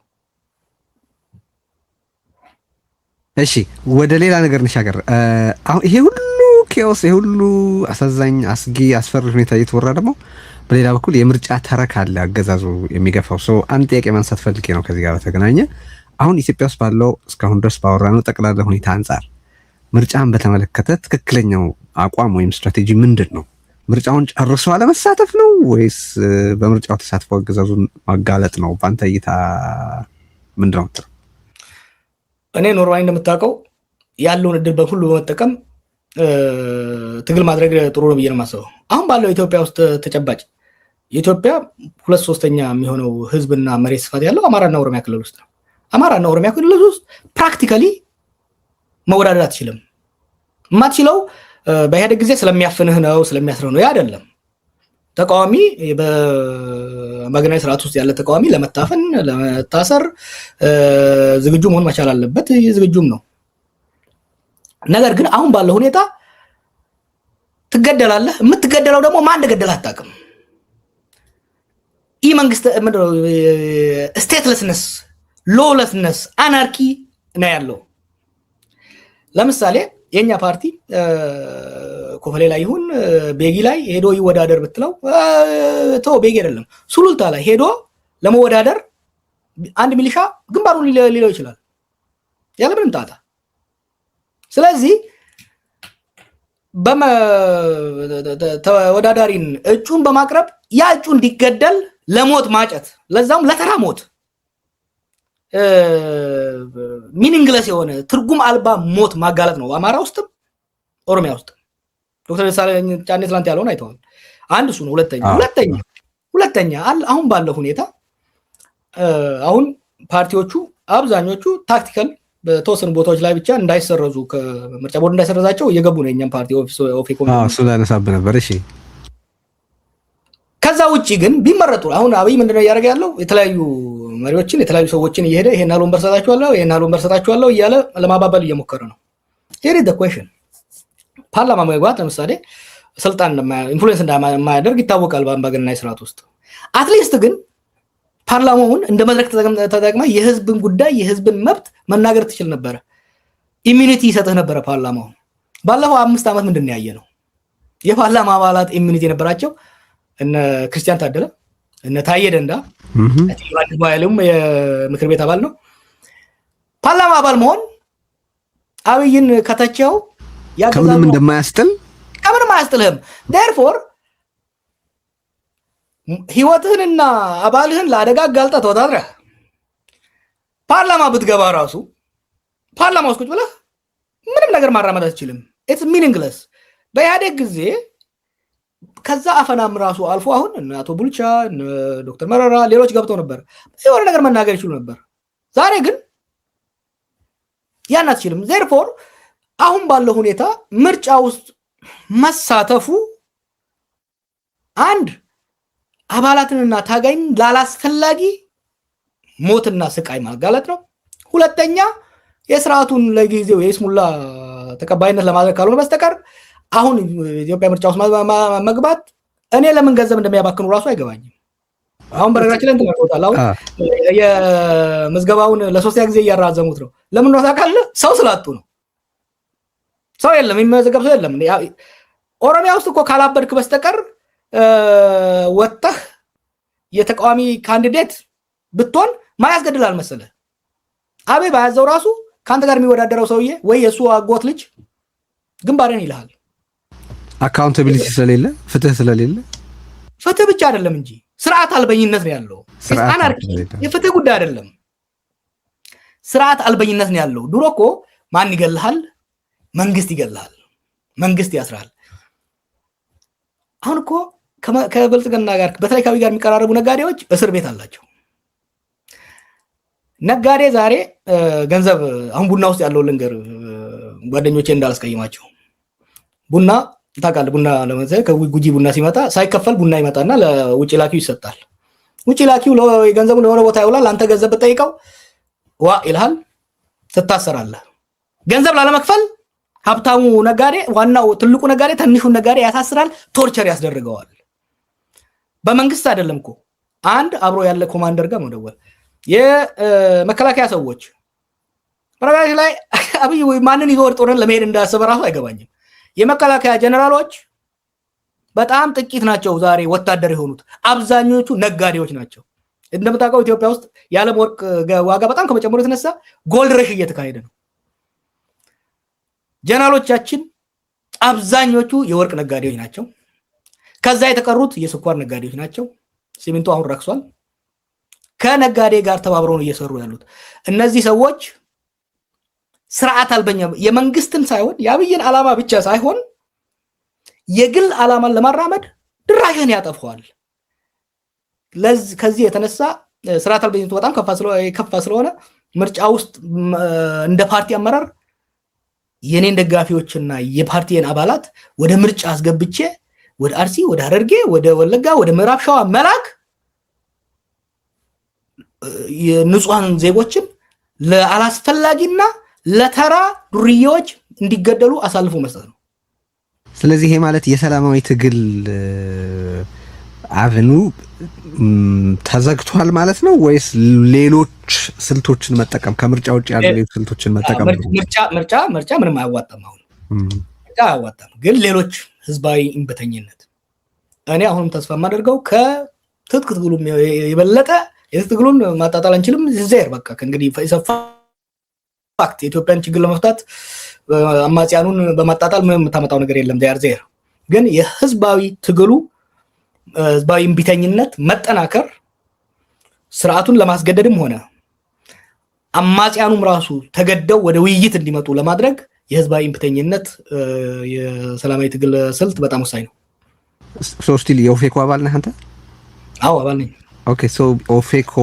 [SPEAKER 1] እሺ ወደ ሌላ ነገር እንሻገር። አሁን ይሄ ሁሉ ኬኦስ፣ ይሄ ሁሉ አሳዛኝ፣ አስጊ፣ አስፈሪ ሁኔታ እየተወራ ደግሞ በሌላ በኩል የምርጫ ተረክ አለ አገዛዙ የሚገፋው ሰው። አንድ ጥያቄ ማንሳት ፈልጌ ነው ከዚህ ጋር በተገናኘ አሁን ኢትዮጵያ ውስጥ ባለው እስካሁን ድረስ ባወራነው ጠቅላላ ሁኔታ አንጻር ምርጫን በተመለከተ ትክክለኛው አቋም ወይም ስትራቴጂ ምንድን ነው? ምርጫውን ጨርሶ አለመሳተፍ ነው ወይስ በምርጫው ተሳትፎ አገዛዙን ማጋለጥ ነው? በአንተ እይታ ምንድን ነው?
[SPEAKER 2] እኔ ኖርማሊ እንደምታውቀው ያለውን እድል በሁሉ በመጠቀም ትግል ማድረግ ጥሩ ነው ብዬ ነው የማስበው። አሁን ባለው ኢትዮጵያ ውስጥ ተጨባጭ የኢትዮጵያ 2/3 የሚሆነው ህዝብና መሬት ስፋት ያለው አማራና ኦሮሚያ ክልል ውስጥ ነው። አማራና ኦሮሚያ ክልል ውስጥ ፕራክቲካሊ መወዳደር አትችልም። የማትችለው በኢህአዴግ ጊዜ ስለሚያፍንህ ነው ስለሚያስረው ነው አይደለም። ተቃዋሚ በአምባገነናዊ ስርዓት ውስጥ ያለ ተቃዋሚ ለመታፈን ለመታሰር ዝግጁ መሆን መቻል አለበት። ዝግጁም ነው። ነገር ግን አሁን ባለው ሁኔታ ትገደላለህ። የምትገደለው ደግሞ ማን እንደገደለህ አታውቅም። ይህ መንግስት ስቴትለስነስ፣ ሎለስነስ፣ አናርኪ ነው ያለው። ለምሳሌ የኛ ፓርቲ ኮፈሌ ላይ ይሁን ቤጊ ላይ ሄዶ ይወዳደር ብትለው ተው፣ ቤጊ አይደለም ሱሉልታ ላይ ሄዶ ለመወዳደር አንድ ሚሊሻ ግንባሩን ሊለው ይችላል ያለምንም ጣጣ። ስለዚህ ተወዳዳሪን እጩን በማቅረብ ያ እጩ እንዲገደል ለሞት ማጨት፣ ለዛውም ለተራ ሞት ሚኒንግለስ የሆነ ትርጉም አልባ ሞት ማጋለጥ ነው። አማራ ውስጥም ኦሮሚያ ውስጥም ዶክተር ደሳለኝ ጫኔ ትላንት ያለውን አይተዋል። አንድ እሱ ነው። ሁለተኛ አሁን ባለው ሁኔታ አሁን ፓርቲዎቹ አብዛኞቹ ታክቲካል በተወሰኑ ቦታዎች ላይ ብቻ እንዳይሰረዙ ከምርጫ ቦርድ እንዳይሰረዛቸው እየገቡ ነው የኛም ፓርቲ ኦፌኮ
[SPEAKER 1] እሱ ላነሳብ ነበር። እሺ
[SPEAKER 2] ከዛ ውጪ ግን ቢመረጡ አሁን አብይ ምንድነው እያደረገ ያለው? የተለያዩ መሪዎችን የተለያዩ ሰዎችን እየሄደ ይሄን አሉን በርሰታችኋለሁ እያለ ለማባበል እየሞከረ ነው። here is the question ፓርላማ መግባት ለምሳሌ ስልጣን ኢንፍሉዌንስ እንደማያደርግ ይታወቃል በአምባገነናዊ ስርዓት ውስጥ። አትሊስት ግን ፓርላማውን እንደ መድረክ ተጠቅማ የህዝብን ጉዳይ የህዝብን መብት መናገር ትችል ነበር። ኢሚኒቲ ይሰጥህ ነበር ፓርላማው። ባለፈው 5 ዓመት ምንድነው ያየነው? የፓርላማ አባላት ኢሚኒቲ የነበራቸው እነ ክርስቲያን ታደለ እነ ታዬ ደንዳ አትሊስት ባይሉም የምክር ቤት አባል ነው። ፓርላማ አባል መሆን አብይን ከተቸው
[SPEAKER 1] ከምንም እንደማያስጥል
[SPEAKER 2] ከምንም አያስጥልህም። therefore ህይወትህንና አባልህን ለአደጋ ጋልጣ ተወዳድረህ ፓርላማ ብትገባ ራሱ ፓርላማ ውስጥ ቁጭ ብለህ ምንም ነገር ማራመድ አትችልም። it's meaningless። በኢህአዴግ ጊዜ ከዛ አፈናም ራሱ አልፎ አሁን እነ አቶ ቡልቻ እነ ዶክተር መረራ ሌሎች ገብተው ነበር የሆነ ነገር መናገር ይችሉ ነበር። ዛሬ ግን ያን አትችልም። therefore አሁን ባለው ሁኔታ ምርጫ ውስጥ መሳተፉ አንድ አባላትንና ታጋይን ላላስፈላጊ ሞትና ስቃይ ማጋለጥ ነው። ሁለተኛ የሥርዓቱን ለጊዜው የስሙላ ተቀባይነት ለማድረግ ካልሆነ በስተቀር አሁን ኢትዮጵያ ምርጫ ውስጥ መግባት እኔ ለምን ገንዘብ እንደሚያባክኑ ራሱ አይገባኝም። አሁን በረጋችን ላይ ተመርጦታል። አሁን የምዝገባውን ለሶስተኛ ጊዜ እያራዘሙት ነው። ለምን ነው ታውቃለህ? ሰው ስላጡ ነው። ሰው የለም፣ የሚመዘገብ ሰው የለም። ኦሮሚያ ውስጥ እኮ ካላበድክ በስተቀር ወጣህ የተቃዋሚ ካንዲዴት ብትሆን ማን ያስገድላል መሰለህ? አቤ ባያዘው ራሱ ካንተ ጋር የሚወዳደረው ሰውዬ ወይ የሱ አጎት ልጅ ግንባርን ይልሃል።
[SPEAKER 1] አካውንታቢሊቲ ስለሌለ ፍትህ ስለሌለ
[SPEAKER 2] ፍትህ ብቻ አይደለም እንጂ ስርዓት አልበኝነት ነው ያለው። የፍትህ ጉዳይ አይደለም፣ ስርዓት አልበኝነት ነው ያለው። ድሮ እኮ ማን ይገልሃል? መንግስት ይገልሃል፣ መንግስት ያስራል። አሁን እኮ ከብልጽግና ጋር በተለይ ከአብይ ጋር የሚቀራረቡ ነጋዴዎች እስር ቤት አላቸው። ነጋዴ ዛሬ ገንዘብ አሁን ቡና ውስጥ ያለው ልንገር ጓደኞቼ እንዳላስቀይማቸው ቡና ታውቃለህ? ቡና ለምሳሌ ከጉጂ ቡና ሲመጣ ሳይከፈል ቡና ይመጣና ለውጭ ላኪው ይሰጣል። ውጭ ላኪው ገንዘቡን ለሆነ ቦታ ይውላል። አንተ ገንዘብ ብትጠይቀው ዋ ይልሃል፣ ትታሰራለህ። ገንዘብ ላለመክፈል ሀብታሙ ነጋዴ ዋናው ትልቁ ነጋዴ ትንሹን ነጋዴ ያሳስራል፣ ቶርቸር ያስደርገዋል። በመንግስት አይደለም እኮ አንድ አብሮ ያለ ኮማንደር ጋር መደወል የመከላከያ ሰዎች በረጋሽ ላይ አብይ ማንን ይዞ ጦርን ለመሄድ እንዳሰበ ራሱ አይገባኝም። የመከላከያ ጀነራሎች በጣም ጥቂት ናቸው ዛሬ ወታደር የሆኑት፣ አብዛኞቹ ነጋዴዎች ናቸው። እንደምታውቀው ኢትዮጵያ ውስጥ የዓለም ወርቅ ዋጋ በጣም ከመጨመሩ የተነሳ ጎልድ ረሽ እየተካሄደ ነው። ጀነራሎቻችን አብዛኞቹ የወርቅ ነጋዴዎች ናቸው። ከዛ የተቀሩት የስኳር ነጋዴዎች ናቸው። ሲሚንቶ አሁን ረክሷል። ከነጋዴ ጋር ተባብረው ነው እየሰሩ ያሉት። እነዚህ ሰዎች ስርዓት አልበኛ የመንግስትን ሳይሆን የአብይን ዓላማ ብቻ ሳይሆን የግል ዓላማን ለማራመድ ድራሽን ያጠፋዋል። ከዚህ የተነሳ ስርዓት አልበኝነቱ በጣም ከፋ ስለሆነ ምርጫ ውስጥ እንደ ፓርቲ አመራር የኔን ደጋፊዎችና የፓርቲን አባላት ወደ ምርጫ አስገብቼ ወደ አርሲ፣ ወደ ሐረርጌ፣ ወደ ወለጋ፣ ወደ ምዕራብ ሸዋ መላክ የንጹሃን ዜጎችን ለአላስፈላጊና ለተራ ዱርዬዎች እንዲገደሉ አሳልፎ መስጠት ነው።
[SPEAKER 1] ስለዚህ ይሄ ማለት የሰላማዊ ትግል አቨኑ ተዘግቷል ማለት ነው ወይስ ሌሎች ስልቶችን መጠቀም ከምርጫ ውጭ ያሉ ሌሎች ስልቶችን መጠቀም ነው?
[SPEAKER 2] ምርጫ ምንም አያዋጣም። አሁን ምርጫ አያዋጣም፣ ግን ሌሎች ህዝባዊ እንበተኝነት እኔ አሁንም ተስፋ የማደርገው ከትጥቅ ትግሉ የበለጠ የትጥቅ ትግሉን ማጣጣል አንችልም። ዘር በቃ ከእንግዲህ ፋክት የኢትዮጵያን ችግር ለመፍታት አማጽያኑን በማጣጣል ምንም የምታመጣው ነገር የለም። ዘር ግን የህዝባዊ ትግሉ ህዝባዊ እንቢተኝነት መጠናከር ስርዓቱን ለማስገደድም ሆነ አማጽያኑም ራሱ ተገደው ወደ ውይይት እንዲመጡ ለማድረግ የህዝባዊ እንቢተኝነት የሰላማዊ ትግል ስልት በጣም ወሳኝ ነው።
[SPEAKER 1] ሶስቲል የኦፌኮ አባል ነህ አንተ?
[SPEAKER 2] አዎ አባል ነኝ።
[SPEAKER 1] ኦኬ ሶ ኦፌኮ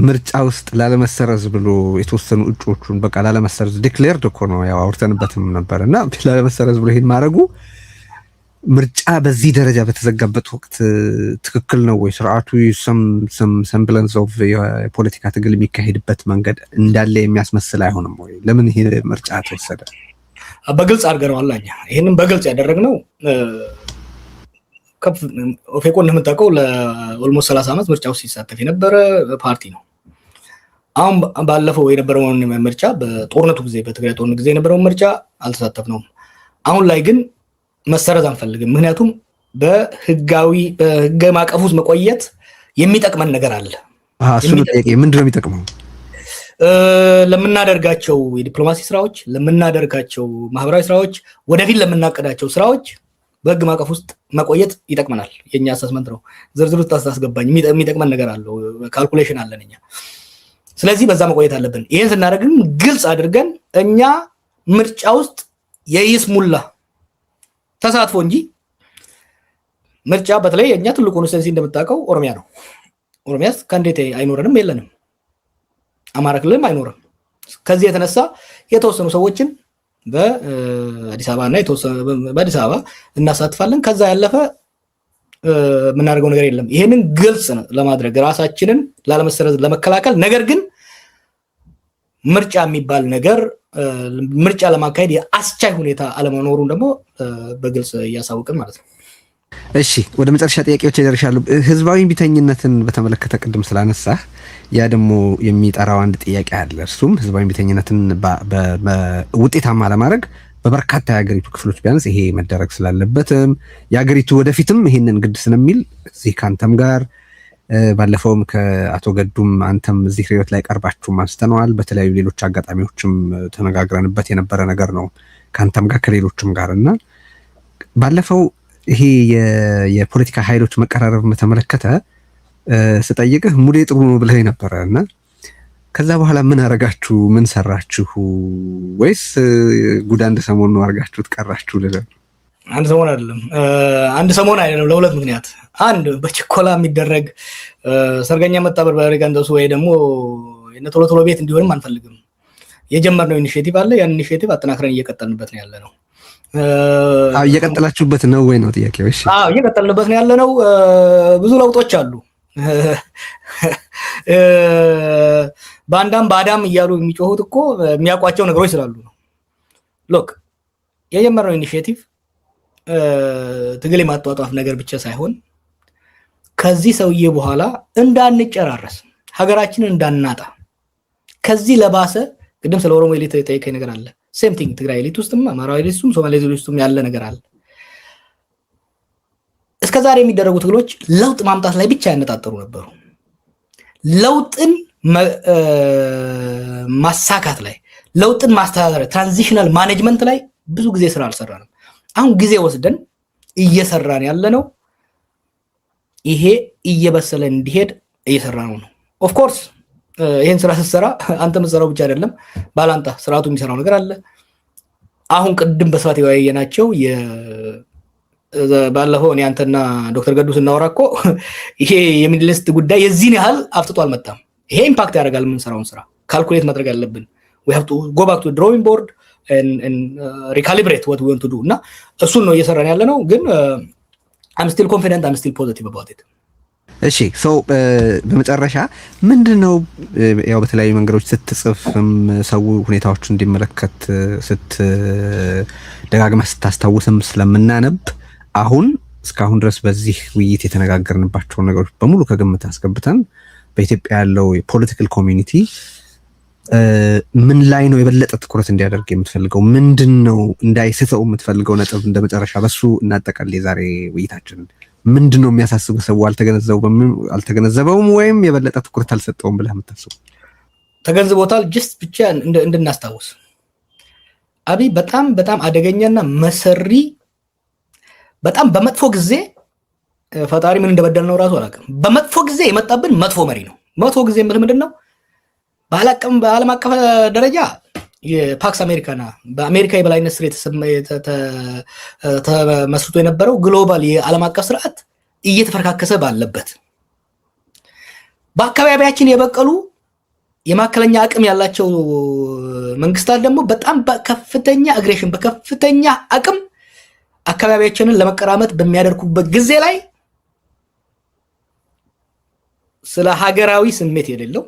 [SPEAKER 1] ምርጫ ውስጥ ላለመሰረዝ ብሎ የተወሰኑ እጩዎቹን በቃ ላለመሰረዝ ዲክሌርድ እኮ ነው ያው አውርተንበትም ነበርና ላለመሰረዝ ብሎ ይሄን ማድረጉ ምርጫ በዚህ ደረጃ በተዘጋበት ወቅት ትክክል ነው ወይ? ስርዓቱ ሰምብለንስ ኦፍ የፖለቲካ ትግል የሚካሄድበት መንገድ እንዳለ የሚያስመስል አይሆንም ወይ? ለምን ይሄ ምርጫ ተወሰደ?
[SPEAKER 2] በግልጽ አድርገነዋል። ይሄንን በግልጽ ያደረግነው ኦፌኮ እንደምታውቀው ለኦልሞስት 30 ዓመት ምርጫ ውስጥ ሲሳተፍ የነበረ ፓርቲ ነው። አሁን ባለፈው የነበረውን ምርጫ በጦርነቱ ጊዜ በትግራይ ጦርነት ጊዜ የነበረውን ምርጫ አልተሳተፍነውም። አሁን ላይ ግን መሰረዝ አንፈልግም። ምክንያቱም በህገ ማዕቀፍ ውስጥ መቆየት የሚጠቅመን ነገር አለ።
[SPEAKER 1] እሱ ነው ጥያቄ። ምንድነው የሚጠቅመው?
[SPEAKER 2] ለምናደርጋቸው የዲፕሎማሲ ስራዎች፣ ለምናደርጋቸው ማህበራዊ ስራዎች፣ ወደፊት ለምናቀዳቸው ስራዎች በህግ ማዕቀፍ ውስጥ መቆየት ይጠቅመናል። የኛ አሰስመንት ነው። ዝርዝሩ ታስገባኝ የሚጠቅመን ነገር አለው። ካልኩሌሽን አለን እኛ። ስለዚህ በዛ መቆየት አለብን። ይሄን ስናደርግም ግልጽ አድርገን እኛ ምርጫ ውስጥ የይስሙላ ተሳትፎ እንጂ ምርጫ በተለይ እኛ ትልቁ ኮንስቲትንሲ እንደምታውቀው ኦሮሚያ ነው። ኦሮሚያስ ካንዲዴት አይኖረንም፣ የለንም። አማራ ክልልም አይኖርም። ከዚህ የተነሳ የተወሰኑ ሰዎችን በአዲስ አበባ እና በአዲስ አበባ እናሳትፋለን። ከዛ ያለፈ የምናደርገው ነገር የለም። ይሄንን ግልጽ ለማድረግ ራሳችንን ላለመሰረዝ ለመከላከል፣ ነገር ግን ምርጫ የሚባል ነገር ምርጫ ለማካሄድ የአስቻይ ሁኔታ አለመኖሩን ደግሞ በግልጽ እያሳወቅን ማለት ነው።
[SPEAKER 1] እሺ፣ ወደ መጨረሻ ጥያቄዎች ይደርሻሉ። ህዝባዊ ቢተኝነትን በተመለከተ ቅድም ስላነሳህ ያ ደግሞ የሚጠራው አንድ ጥያቄ አለ። እርሱም ህዝባዊ ቢተኝነትን ውጤታማ ለማድረግ በበርካታ የሀገሪቱ ክፍሎች ቢያንስ ይሄ መደረግ ስላለበትም የሀገሪቱ ወደፊትም ይሄንን ግድ ስለሚል እዚህ ከአንተም ጋር ባለፈውም ከአቶ ገዱም አንተም እዚህ ሪዮት ላይ ቀርባችሁም አንስተነዋል። በተለያዩ ሌሎች አጋጣሚዎችም ተነጋግረንበት የነበረ ነገር ነው ከአንተም ጋር ከሌሎችም ጋር እና ባለፈው ይሄ የፖለቲካ ኃይሎች መቀራረብ በተመለከተ ስጠይቅህ ሙዴ ጥሩ ነው ብለህ ነበረ እና ከዛ በኋላ ምን አረጋችሁ? ምን ሰራችሁ? ወይስ ጉድ አንድ ሰሞን ነው አርጋችሁት ቀራችሁ?
[SPEAKER 2] አንድ ሰሞን አይደለም፣ አንድ ሰሞን አይደለም። ለሁለት ምክንያት፣ አንድ በችኮላ የሚደረግ ሰርገኛ መጣበር በሪጋንደሱ ወይ ደግሞ የነቶሎ ቶሎ ቤት እንዲሆንም አንፈልግም። የጀመርነው ኢኒሺዬቲቭ አለ። ያን ኢኒሺዬቲቭ አጠናክረን እየቀጠልንበት ነው ያለነው።
[SPEAKER 1] እየቀጠላችሁበት ነው ወይ ነው ጥያቄው? እሺ፣
[SPEAKER 2] እየቀጠልንበት ነው ያለነው። ብዙ ለውጦች አሉ። ባንዳም ባዳም እያሉ የሚጮሁት እኮ የሚያውቋቸው ነገሮች ስላሉ ነው። ሎክ የጀመርነው ኢኒሺዬቲቭ ትግል የማጧጧፍ ነገር ብቻ ሳይሆን ከዚህ ሰውዬ በኋላ እንዳንጨራረስ፣ ሀገራችንን እንዳናጣ፣ ከዚህ ለባሰ ቅድም ስለ ኦሮሞ ኤሊት ጠይቀኝ ነገር አለ። ሴም ቲንግ ትግራይ ኤሊት ውስጥም አማራ ኤሊት ውስጥም ሶማሌ ኤሊት ውስጥም ያለ ነገር አለ። እስከዛሬ የሚደረጉ ትግሎች ለውጥ ማምጣት ላይ ብቻ ያነጣጠሩ ነበሩ። ለውጥን ማሳካት ላይ፣ ለውጥን ማስተዳደር፣ ትራንዚሽናል ማኔጅመንት ላይ ብዙ ጊዜ ስራ አልሰራንም። አሁን ጊዜ ወስደን እየሰራን ያለነው ይሄ እየበሰለ እንዲሄድ እየሰራነው ነው። ኦፍ ኮርስ ይሄን ስራ ስትሰራ አንተ የምትሰራው ብቻ አይደለም፣ ባላንጣ ስርዓቱ የሚሰራው ነገር አለ። አሁን ቅድም በስፋት ያየናቸው ባለፈው እኔ አንተና ዶክተር ገዱ ስናወራ እኮ ይሄ የሚድል ኢስት ጉዳይ የዚህን ያህል አፍጥጦ አልመጣም። ይሄ ኢምፓክት ያደርጋል የምንሰራውን ስራ። ካልኩሌት ማድረግ ያለብን we have to go back to the drawing board and recalibrate what we want to do እና እሱን ነው እየሰራን ያለ ነው። ግን I'm still confident, I'm still positive about it።
[SPEAKER 1] እሺ ሶ በመጨረሻ ምንድነው ያው በተለያዩ መንገዶች ስትጽፍም ሰው ሁኔታዎቹ እንዲመለከት ደጋግመህ ስታስታውስም ስለምናነብ አሁን እስካሁን ድረስ በዚህ ውይይት የተነጋገርንባቸው ነገሮች በሙሉ ከግምት አስገብተን በኢትዮጵያ ያለው የፖለቲካል ኮሚኒቲ ምን ላይ ነው የበለጠ ትኩረት እንዲያደርግ የምትፈልገው? ምንድነው እንዳይስተው የምትፈልገው ነጥብ? እንደመጨረሻ በሱ እናጠቃልል የዛሬ ውይይታችንን። ምንድነው የሚያሳስበው? ሰው አልተገነዘበውም ወይም የበለጠ ትኩረት አልሰጠውም ብለህ የምታስበው?
[SPEAKER 2] ተገንዝቦታል። ጀስት ብቻ እንድናስታውስ አብይ በጣም በጣም አደገኛና መሰሪ፣ በጣም በመጥፎ ጊዜ ፈጣሪ ምን እንደበደል ነው ራሱ አላውቅም። በመጥፎ ጊዜ የመጣብን መጥፎ መሪ ነው። መጥፎ ጊዜ ምንድነው? በዓለም አቀፍ ደረጃ የፓክስ አሜሪካና በአሜሪካ የበላይነት ስር ተመስርቶ የነበረው ግሎባል የዓለም አቀፍ ስርዓት እየተፈረካከሰ ባለበት በአካባቢያችን የበቀሉ የማከለኛ አቅም ያላቸው መንግስታት ደግሞ በጣም በከፍተኛ አግሬሽን በከፍተኛ አቅም አካባቢያችንን ለመቀራመት በሚያደርጉበት ጊዜ ላይ ስለ ሀገራዊ ስሜት የሌለው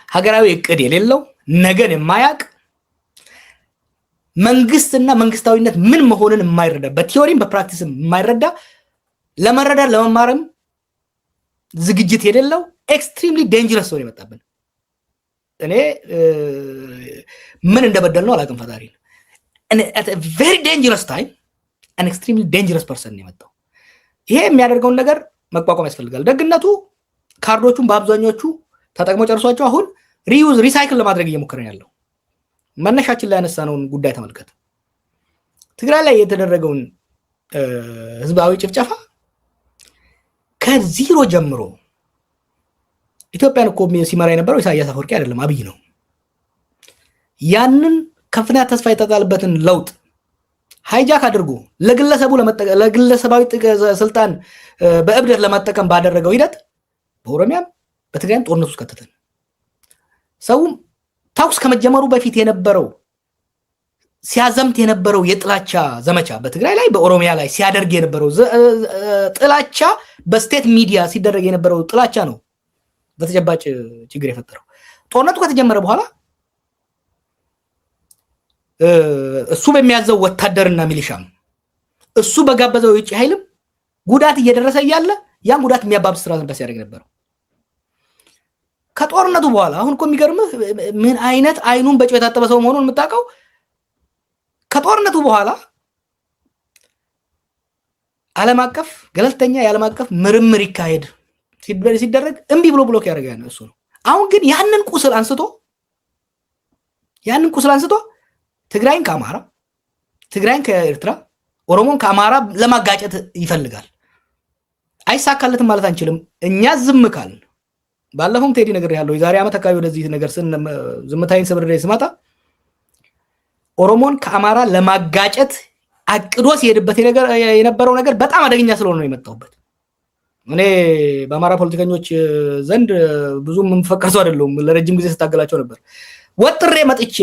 [SPEAKER 2] ሀገራዊ እቅድ የሌለው ነገን የማያቅ መንግስትና መንግስታዊነት ምን መሆንን የማይረዳ በቲዮሪም በፕራክቲስም የማይረዳ ለመረዳት ለመማርም ዝግጅት የሌለው ኤክስትሪምሊ ዴንጀረስ ሰው የመጣብን እኔ ምን እንደበደል ነው አላውቅም ፈጣሪ at a very dangerous time an extremely dangerous person የመጣው ይሄ የሚያደርገውን ነገር መቋቋም ያስፈልጋል ደግነቱ ካርዶቹን በአብዛኞቹ ተጠቅሞ ጨርሷቸው አሁን ሪዩዝ ሪሳይክል ለማድረግ እየሞከረን ያለው መነሻችን ላይ ያነሳነውን ጉዳይ ተመልከት ትግራይ ላይ የተደረገውን ህዝባዊ ጭፍጨፋ ከዜሮ ጀምሮ ኢትዮጵያን እኮ ሲመራ የነበረው ኢሳያስ አፈወርቂ አይደለም አብይ ነው ያንን ከፍተኛ ተስፋ የተጣለበትን ለውጥ ሃይጃክ አድርጎ ለግለሰባዊ ስልጣን በእብደት ለማጠቀም ባደረገው ሂደት በኦሮሚያም በትግራይም ጦርነት ውስጥ ከተተን ሰውም ታውስ ከመጀመሩ በፊት የነበረው ሲያዘምት የነበረው የጥላቻ ዘመቻ በትግራይ ላይ በኦሮሚያ ላይ ሲያደርግ የነበረው ጥላቻ በስቴት ሚዲያ ሲደረግ የነበረው ጥላቻ ነው በተጨባጭ ችግር የፈጠረው ጦርነቱ ከተጀመረ በኋላ እሱ በሚያዘው ወታደርና ሚሊሻም እሱ በጋበዘው የውጭ ኃይልም ጉዳት እየደረሰ ያለ ያን ጉዳት የሚያባብስ ስራ ነበር ሲያደርግ ነበር ከጦርነቱ በኋላ አሁን እኮ የሚገርምህ ምን አይነት አይኑን በጨው የታጠበ ሰው መሆኑን የምታውቀው ከጦርነቱ በኋላ ዓለም አቀፍ ገለልተኛ የዓለም አቀፍ ምርምር ይካሄድ ሲደረግ እምቢ ብሎ ብሎክ ያደርጋል እሱ ነው አሁን ግን ያንን ቁስል አንስቶ ትግራይን ከአማራ ትግራይን ከኤርትራ ኦሮሞን ከአማራ ለማጋጨት ይፈልጋል አይሳካለትም ማለት አንችልም እኛ ዝም ካልን ባለፈውም ቴዲ ነገር ያለው የዛሬ አመት አካባቢ ወደዚህ ነገር ዝምታይን ሰብርሬ ስማታ ኦሮሞን ከአማራ ለማጋጨት አቅዶ ሲሄድበት የነበረው ነገር በጣም አደገኛ ስለሆነ ነው የመጣውበት እኔ በአማራ ፖለቲከኞች ዘንድ ብዙም ምንፈቀሰው አይደለም ለረጅም ጊዜ ስታገላቸው ነበር ወጥሬ መጥቼ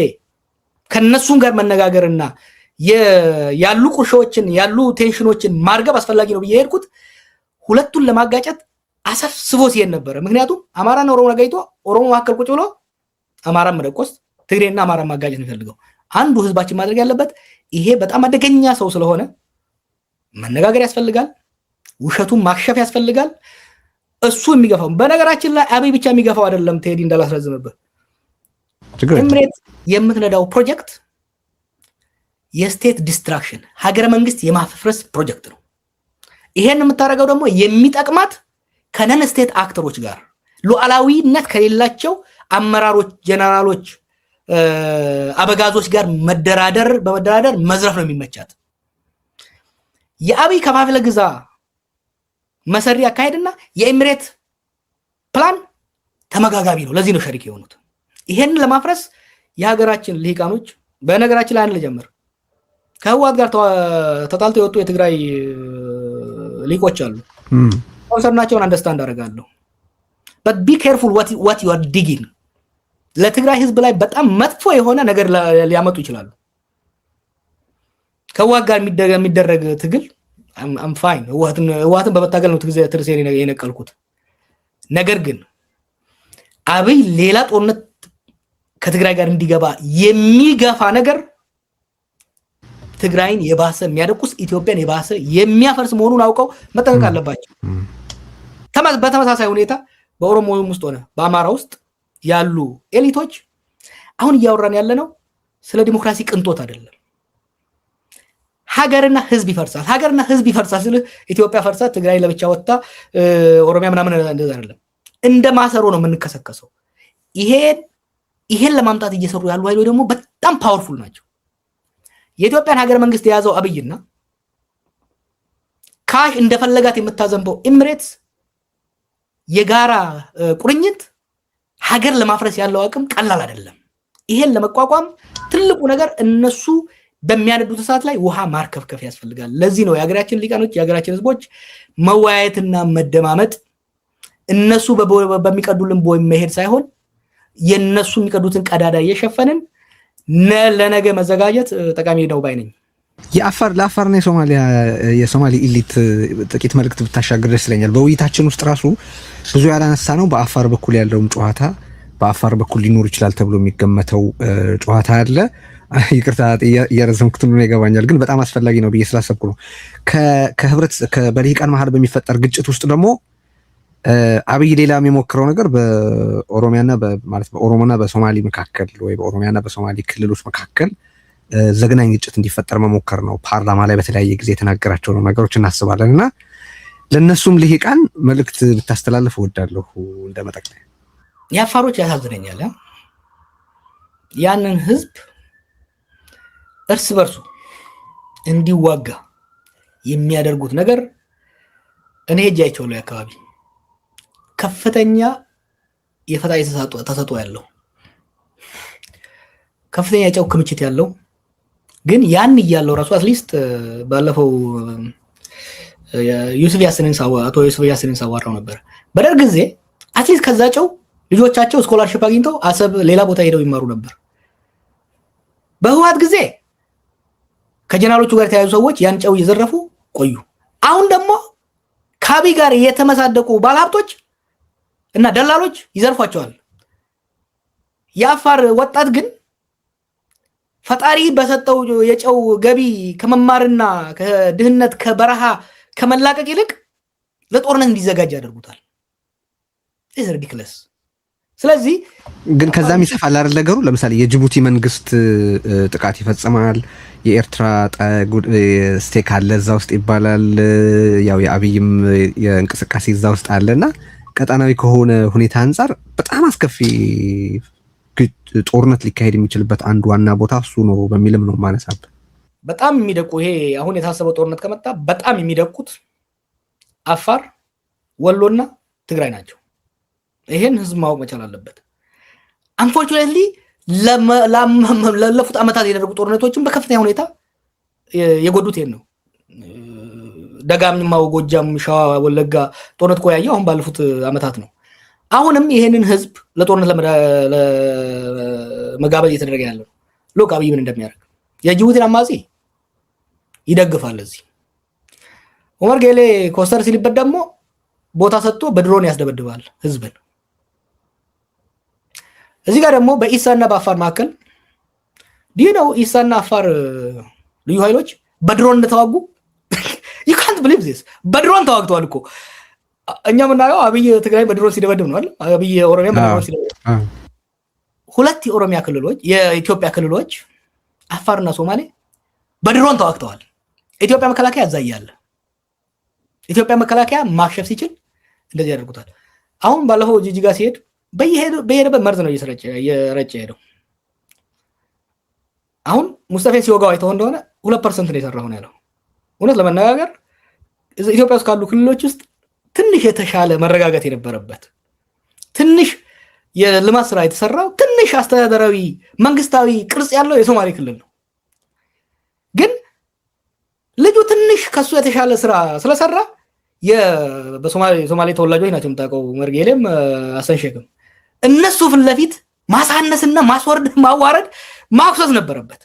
[SPEAKER 2] ከነሱም ጋር መነጋገርና ያሉ ቁርሾችን ያሉ ቴንሽኖችን ማርገብ አስፈላጊ ነው ብዬ ሄድኩት ሁለቱን ለማጋጨት አሰፍስቦ ሲሄድ ነበር ምክንያቱም አማራና ኦሮሞ ጋይቶ ኦሮሞ ማከል ቁጭ ብሎ አማራ መደቆስ ትግሬና አማራ ማጋጨት ነው የሚፈልገው አንዱ ህዝባችን ማድረግ ያለበት ይሄ በጣም አደገኛ ሰው ስለሆነ መነጋገር ያስፈልጋል ውሸቱን ማክሸፍ ያስፈልጋል እሱ የሚገፋው በነገራችን ላይ አብይ ብቻ የሚገፋው አይደለም ቴዲ እንዳላስረዝምበት እምሬት የምትነዳው ፕሮጀክት የስቴት ዲስትራክሽን ሀገረ መንግስት የማፍረስ ፕሮጀክት ነው ይሄን የምታረጋው ደግሞ የሚጠቅማት ከነን ስቴት አክተሮች ጋር ሉዓላዊነት ከሌላቸው አመራሮች ጀነራሎች አበጋዞች ጋር በመደራደር መዝረፍ ነው የሚመቻት የአብይ ከፋፍለ ግዛ መሰሪ አካሄድና የኤምሬት ፕላን ተመጋጋቢ ነው ለዚህ ነው ሸሪክ የሆኑት ይሄን ለማፍረስ የሀገራችን ልሂቃኖች በነገራችን ላይ አንድ ልጀምር ከህዋት ጋር ተጣልተው የወጡ የትግራይ ሊቆች አሉ ኮንሰርናቸውን አንደርስታንድ አደርጋለሁ but be careful what you are digging ለትግራይ ህዝብ ላይ በጣም መጥፎ የሆነ ነገር ሊያመጡ ይችላሉ ከህዋት ጋር የሚደረግ ትግል I'm fine ህዋትን በመታገል ነው ትርሴን የነቀልኩት ነገር ግን አብይ ሌላ ጦርነት ከትግራይ ጋር እንዲገባ የሚገፋ ነገር ትግራይን የባሰ የሚያደቁስ ኢትዮጵያን የባሰ የሚያፈርስ መሆኑን አውቀው መጠንቀቅ አለባቸው በተመሳሳይ ሁኔታ በኦሮሞ ውስጥ ሆነ በአማራ ውስጥ ያሉ ኤሊቶች አሁን እያወራን ያለነው ስለ ዲሞክራሲ ቅንጦት አይደለም ሀገርና ህዝብ ይፈርሳል ስለ ኢትዮጵያ ፈርሳ ትግራይ ለብቻ ወጣ ኦሮሚያ ምናምን እንደዛ አይደለም እንደ ማሰሮ ነው የምንከሰከሰው ይሄን ለማምጣት እየሰሩ ያሉ ኃይሎች ደግሞ በጣም ፓወርፉል ናቸው የኢትዮጵያን ሀገር መንግስት የያዘው አብይና ካሽ እንደፈለጋት የምታዘንበው ኤምሬትስ የጋራ ቁርኝት ሀገር ለማፍረስ ያለው አቅም ቀላል አይደለም ይሄን ለመቋቋም ትልቁ ነገር እነሱ በሚያነዱት ሰዓት ላይ ውሃ ማርከፍከፍ ያስፈልጋል ለዚህ ነው የሀገራችን ሊቃኖች የሀገራችን ህዝቦች መወያየትና መደማመጥ እነሱ በሚቀዱልን ቦይ መሄድ ሳይሆን የነሱ የሚቀዱትን ቀዳዳ እየሸፈንን ለነገ መዘጋጀት ጠቃሚ ነው ባይነኝ።
[SPEAKER 1] ለአፋርና የሶማሌ ኢሊት ጥቂት መልእክት ብታሻገር ደስ ይለኛል። በውይይታችን ውስጥ ራሱ ብዙ ያላነሳ ነው በአፋር በኩል ያለውም ጨዋታ በአፋር በኩል ሊኖር ይችላል ተብሎ የሚገመተው ጨዋታ አለ። ይቅርታ እያረዘምኩት ነው ይገባኛል፣ ግን በጣም አስፈላጊ ነው ብዬ ስላሰብኩ ነው። ከህብረት በልሂቃን መሀል በሚፈጠር ግጭት ውስጥ ደግሞ አብይ ሌላ የሚሞክረው ነገር በኦሮሚያና ማለት በኦሮሞና በሶማሌ መካከል ወይ በኦሮሚያና በሶማሌ ክልሎች መካከል ዘግናኝ ግጭት እንዲፈጠር መሞከር ነው። ፓርላማ ላይ በተለያየ ጊዜ የተናገራቸው ነው ነገሮች እናስባለን እና ለነሱም ልሂቃን መልእክት ብታስተላልፍ እወዳለሁ። እንደመጠቅለያ
[SPEAKER 2] የአፋሮች ያሳዝነኛል። ያንን ህዝብ እርስ በርሱ እንዲዋጋ የሚያደርጉት ነገር እኔ ሄጄ አይቼዋለሁ። አካባቢ ከፍተኛ የፈጣሪ ተሰጥኦ ያለው ከፍተኛ የጨው ክምችት ያለው ግን ያን እያለው ራሱ አትሊስት ባለፈው ዩሱፍ ያሲንን ሳዋራው ነበር። በደርግ ጊዜ አትሊስት ከዛ ጨው ልጆቻቸው ስኮላርሺፕ አግኝተው አሰብ ሌላ ቦታ ሄደው ይማሩ ነበር። በህወሓት ጊዜ ከጀነራሎቹ ጋር የተያዙ ሰዎች ያን ጨው እየዘረፉ ቆዩ። አሁን ደግሞ ከአብይ ጋር የተመሳደቁ ባለሀብቶች እና ደላሎች ይዘርፏቸዋል። የአፋር ወጣት ግን ፈጣሪ በሰጠው የጨው ገቢ ከመማርና ከድህነት ከበረሃ ከመላቀቅ ይልቅ ለጦርነት እንዲዘጋጅ ያደርጉታል። ኢዝ ሪዲክለስ። ስለዚህ
[SPEAKER 1] ግን ከዛም ይሰፋል አይደል ነገሩ። ለምሳሌ የጅቡቲ መንግስት ጥቃት ይፈጽማል፣ የኤርትራ ስቴክ አለ እዛ ውስጥ ይባላል። ያው የአብይም የእንቅስቃሴ እዛ ውስጥ አለና ቀጣናዊ ከሆነ ሁኔታ አንፃር በጣም አስከፊ ጦርነት ሊካሄድ የሚችልበት አንዱ ዋና ቦታ እሱ ነው በሚልም ነው ማነሳብ።
[SPEAKER 2] በጣም የሚደቁ ይሄ አሁን የታሰበው ጦርነት ከመጣ በጣም የሚደቁት አፋር፣ ወሎና ትግራይ ናቸው። ይሄን ህዝብ ማወቅ መቻል አለበት። አንፎርቹኔትሊ ላለፉት ዓመታት የደረጉ ጦርነቶችን በከፍተኛ ሁኔታ የጎዱት ይሄን ነው። ደጋማው ጎጃም፣ ሸዋ፣ ወለጋ ጦርነት ቆያየው አሁን ባለፉት ዓመታት ነው። አሁንም ይሄንን ህዝብ ለጦርነት ለመጋበዝ እየተደረገ ያለው ሎክ አብይ ምን እንደሚያደርግ የጅቡቲን አማጺ ይደግፋል። እዚህ ኡመር ጌሌ ኮስተር ሲልበት ደግሞ ቦታ ሰጥቶ በድሮን ያስደበድባል ህዝብን። እዚህ ጋር ደግሞ በኢሳና በአፋር መካከል ዲኖ ኢሳና አፋር ልዩ ኃይሎች በድሮን እንደተዋጉ you can't believe this። በድሮን ተዋግተዋል እኮ። እኛ ምናየው አብይ ትግራይ በድሮን ሲደበድብ ነው አይደል? አብይ ኦሮሚያ በድሮን ሲደበድብ። ሁለት የኦሮሚያ ክልሎች የኢትዮጵያ ክልሎች አፋርና ሶማሌ በድሮን ተዋግተዋል። ኢትዮጵያ መከላከያ እዛ ያያለ ኢትዮጵያ መከላከያ ማክሸፍ ሲችል እንደዚህ ያደርጉታል። አሁን ባለፈው ጂጂጋ ሲሄድ በየሄደበት መርዝ ነው እየረጨ ሄደው። አሁን ሙስጠፌን ሲወጋው አይተው እንደሆነ 2% ነው የሰራው ነው ያለው። እውነት ለመነጋገር ኢትዮጵያ ውስጥ ካሉ ክልሎች ውስጥ ትንሽ የተሻለ መረጋጋት የነበረበት ትንሽ የልማት ስራ የተሰራው ትንሽ አስተዳደራዊ መንግስታዊ ቅርጽ ያለው የሶማሌ ክልል ነው። ግን ልጁ ትንሽ ከሱ የተሻለ ስራ ስለሰራ በሶማሌ ተወላጆች ናቸው የምታውቀው መርጌሌም አሰንሸክም እነሱ ፊት ለፊት ማሳነስና ማስወርድ ማዋረድ ማክሰስ ነበረበት።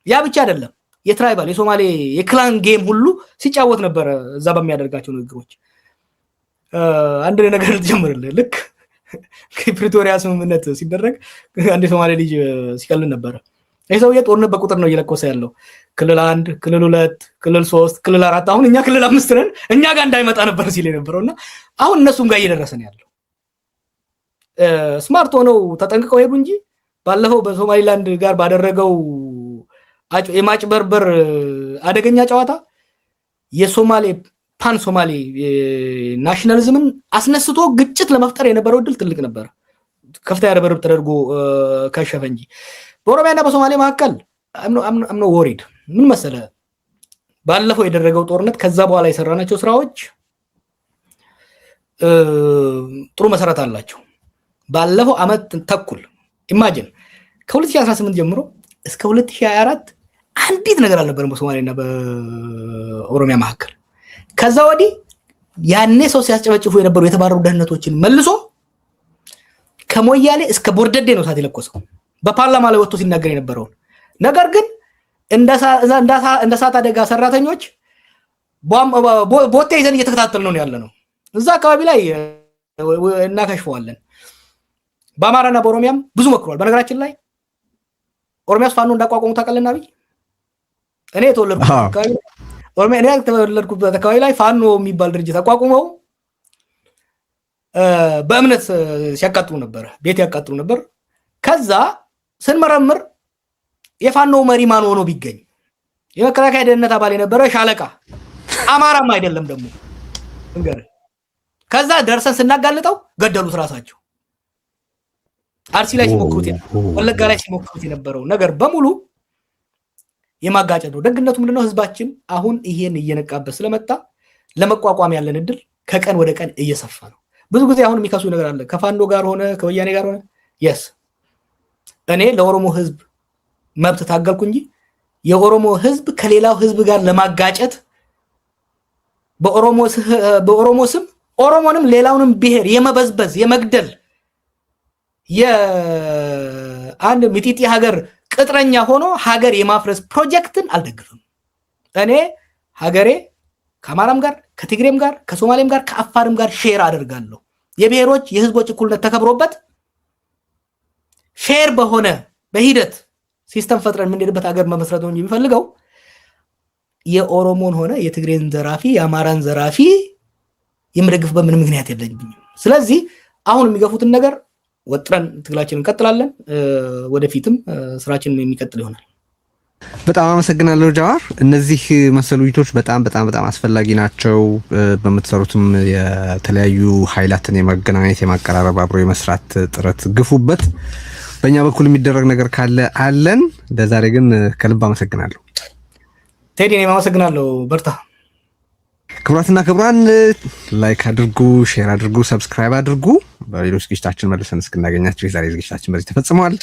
[SPEAKER 2] ያ ብቻ አይደለም፣ የትራይባል የሶማሌ የክላን ጌም ሁሉ ሲጫወት ነበር እዛ በሚያደርጋቸው ንግግሮች። አንድ ነገር ልጀምርልህ። ልክ ከፕሪቶሪያ ስምምነት ሲደረግ አንድ የሶማሌ ልጅ ሲቀልን ነበር። ይህ ሰውዬ ጦርነት በቁጥር ነው እየለኮሰ ያለው። ክልል 1፣ ክልል 2፣ ክልል 3፣ ክልል 4፣ አሁን እኛ ክልል 5 ነን፣ እኛ ጋር እንዳይመጣ ነበር ሲል የነበረውና አሁን እነሱም ጋር እየደረሰ ነው ያለው። ስማርት ሆነው ተጠንቅቀው ሄዱ እንጂ ባለፈው በሶማሊላንድ ጋር ባደረገው የማጭበርበር አደገኛ ጨዋታ የሶማሌ ፓን ሶማሌ ናሽናሊዝምን አስነስቶ ግጭት ለመፍጠር የነበረው ድል ትልቅ ነበር። ከፍተኛ ርብርብ ተደርጎ ከሸፈ እንጂ በኦሮሚያና በሶማሌ መካከል አምኖ ወሪድ ምን መሰለ፣ ባለፈው የደረገው ጦርነት ከዛ በኋላ የሰራናቸው ስራዎች ጥሩ መሰረት አላቸው። ባለፈው አመት ተኩል ኢማጂን ከ2018 ጀምሮ እስከ 2024 አንዲት ነገር አልነበረም በሶማሌና በኦሮሚያ መካከል። ከዛ ወዲህ ያኔ ሰው ሲያስጨበጭፉ የነበሩ የተባረሩ ደህንነቶችን መልሶ ከሞያሌ እስከ ቦርደዴ ነው ሳት የለኮሰው በፓርላማ ላይ ወጥቶ ሲናገር የነበረው ነገር ግን እንደ ሳት አደጋ ሰራተኞች ቦቴ ይዘን እየተከታተል ነው ያለ ነው እዛ አካባቢ ላይ እናከሽፈዋለን በአማራና በኦሮሚያም ብዙ መክሯል በነገራችን ላይ ኦሮሚያስ ፋኖ እንዳቋቋሙ ታቀለና አብይ እኔ የተወለድኩበት አካባቢ ላይ ፋኖ የሚባል ድርጅት አቋቁመው በእምነት ሲያቃጥሉ ነበር ቤት ያቃጥሉ ነበር ከዛ ስንመረምር የፋኖ መሪ ማን ሆኖ ቢገኝ የመከላከያ ደህንነት አባል የነበረ ሻለቃ አማራም አይደለም ደግሞ እንገር ከዛ ደርሰን ስናጋልጠው ገደሉት ራሳቸው አርሲ ላይ ሲሞክሩት ወለጋ ላይ ሲሞክሩት የነበረው ነገር በሙሉ የማጋጨት ነው ደግነቱ ምንድነው ህዝባችን አሁን ይሄን እየነቃበት ስለመጣ ለመቋቋም ያለን እድል ከቀን ወደ ቀን እየሰፋ ነው ብዙ ጊዜ አሁን የሚከሱ ነገር አለ ከፋኖ ጋር ሆነ ከወያኔ ጋር ሆነ yes እኔ ለኦሮሞ ህዝብ መብት ታገልኩ እንጂ የኦሮሞ ህዝብ ከሌላው ህዝብ ጋር ለማጋጨት በኦሮሞ ስም ኦሮሞንም ሌላውንም ብሔር የመበዝበዝ የመግደል የአንድ ሚጢጢ ሀገር ቅጥረኛ ሆኖ ሀገር የማፍረስ ፕሮጀክትን አልደግፍም እኔ ሀገሬ ከአማራም ጋር ከትግሬም ጋር ከሶማሌም ጋር ከአፋርም ጋር ሼር አደርጋለሁ የብሔሮች የህዝቦች እኩልነት ተከብሮበት ሼር በሆነ በሂደት ሲስተም ፈጥረን ምንድነው ሀገር መመስረት ነው የሚፈልገው የኦሮሞን ሆነ የትግሬን ዘራፊ የአማራን ዘራፊ የምደግፍ በምን ምክንያት የለኝም ስለዚህ አሁን የሚገፉትን ነገር ወጥረን ትግላችንን እንቀጥላለን ወደፊትም ስራችንን የሚቀጥል ይሆናል
[SPEAKER 1] በጣም አመሰግናለሁ ጃዋር እነዚህ መሰሉ ውይይቶች በጣም አስፈላጊ ናቸው በመተሰሩትም የተለያዩ ኃይላትን የማገናኘት የማቀራረብ አብሮ የመስራት ጥረት ግፉበት በእኛ በኩል የሚደረግ ነገር ካለ አለን ለዛሬ ግን ከልብ አመሰግናለሁ
[SPEAKER 2] ቴዲ እኔም አመሰግናለሁ በርታ
[SPEAKER 1] ክቡራትና ክቡራን ላይክ አድርጉ ሼር አድርጉ ሰብስክራይብ አድርጉ በሌሎች ዝግጅታችን መልሰን እስክናገኛችሁ የዛሬ ዝግጅታችን በዚህ ተፈጽሟል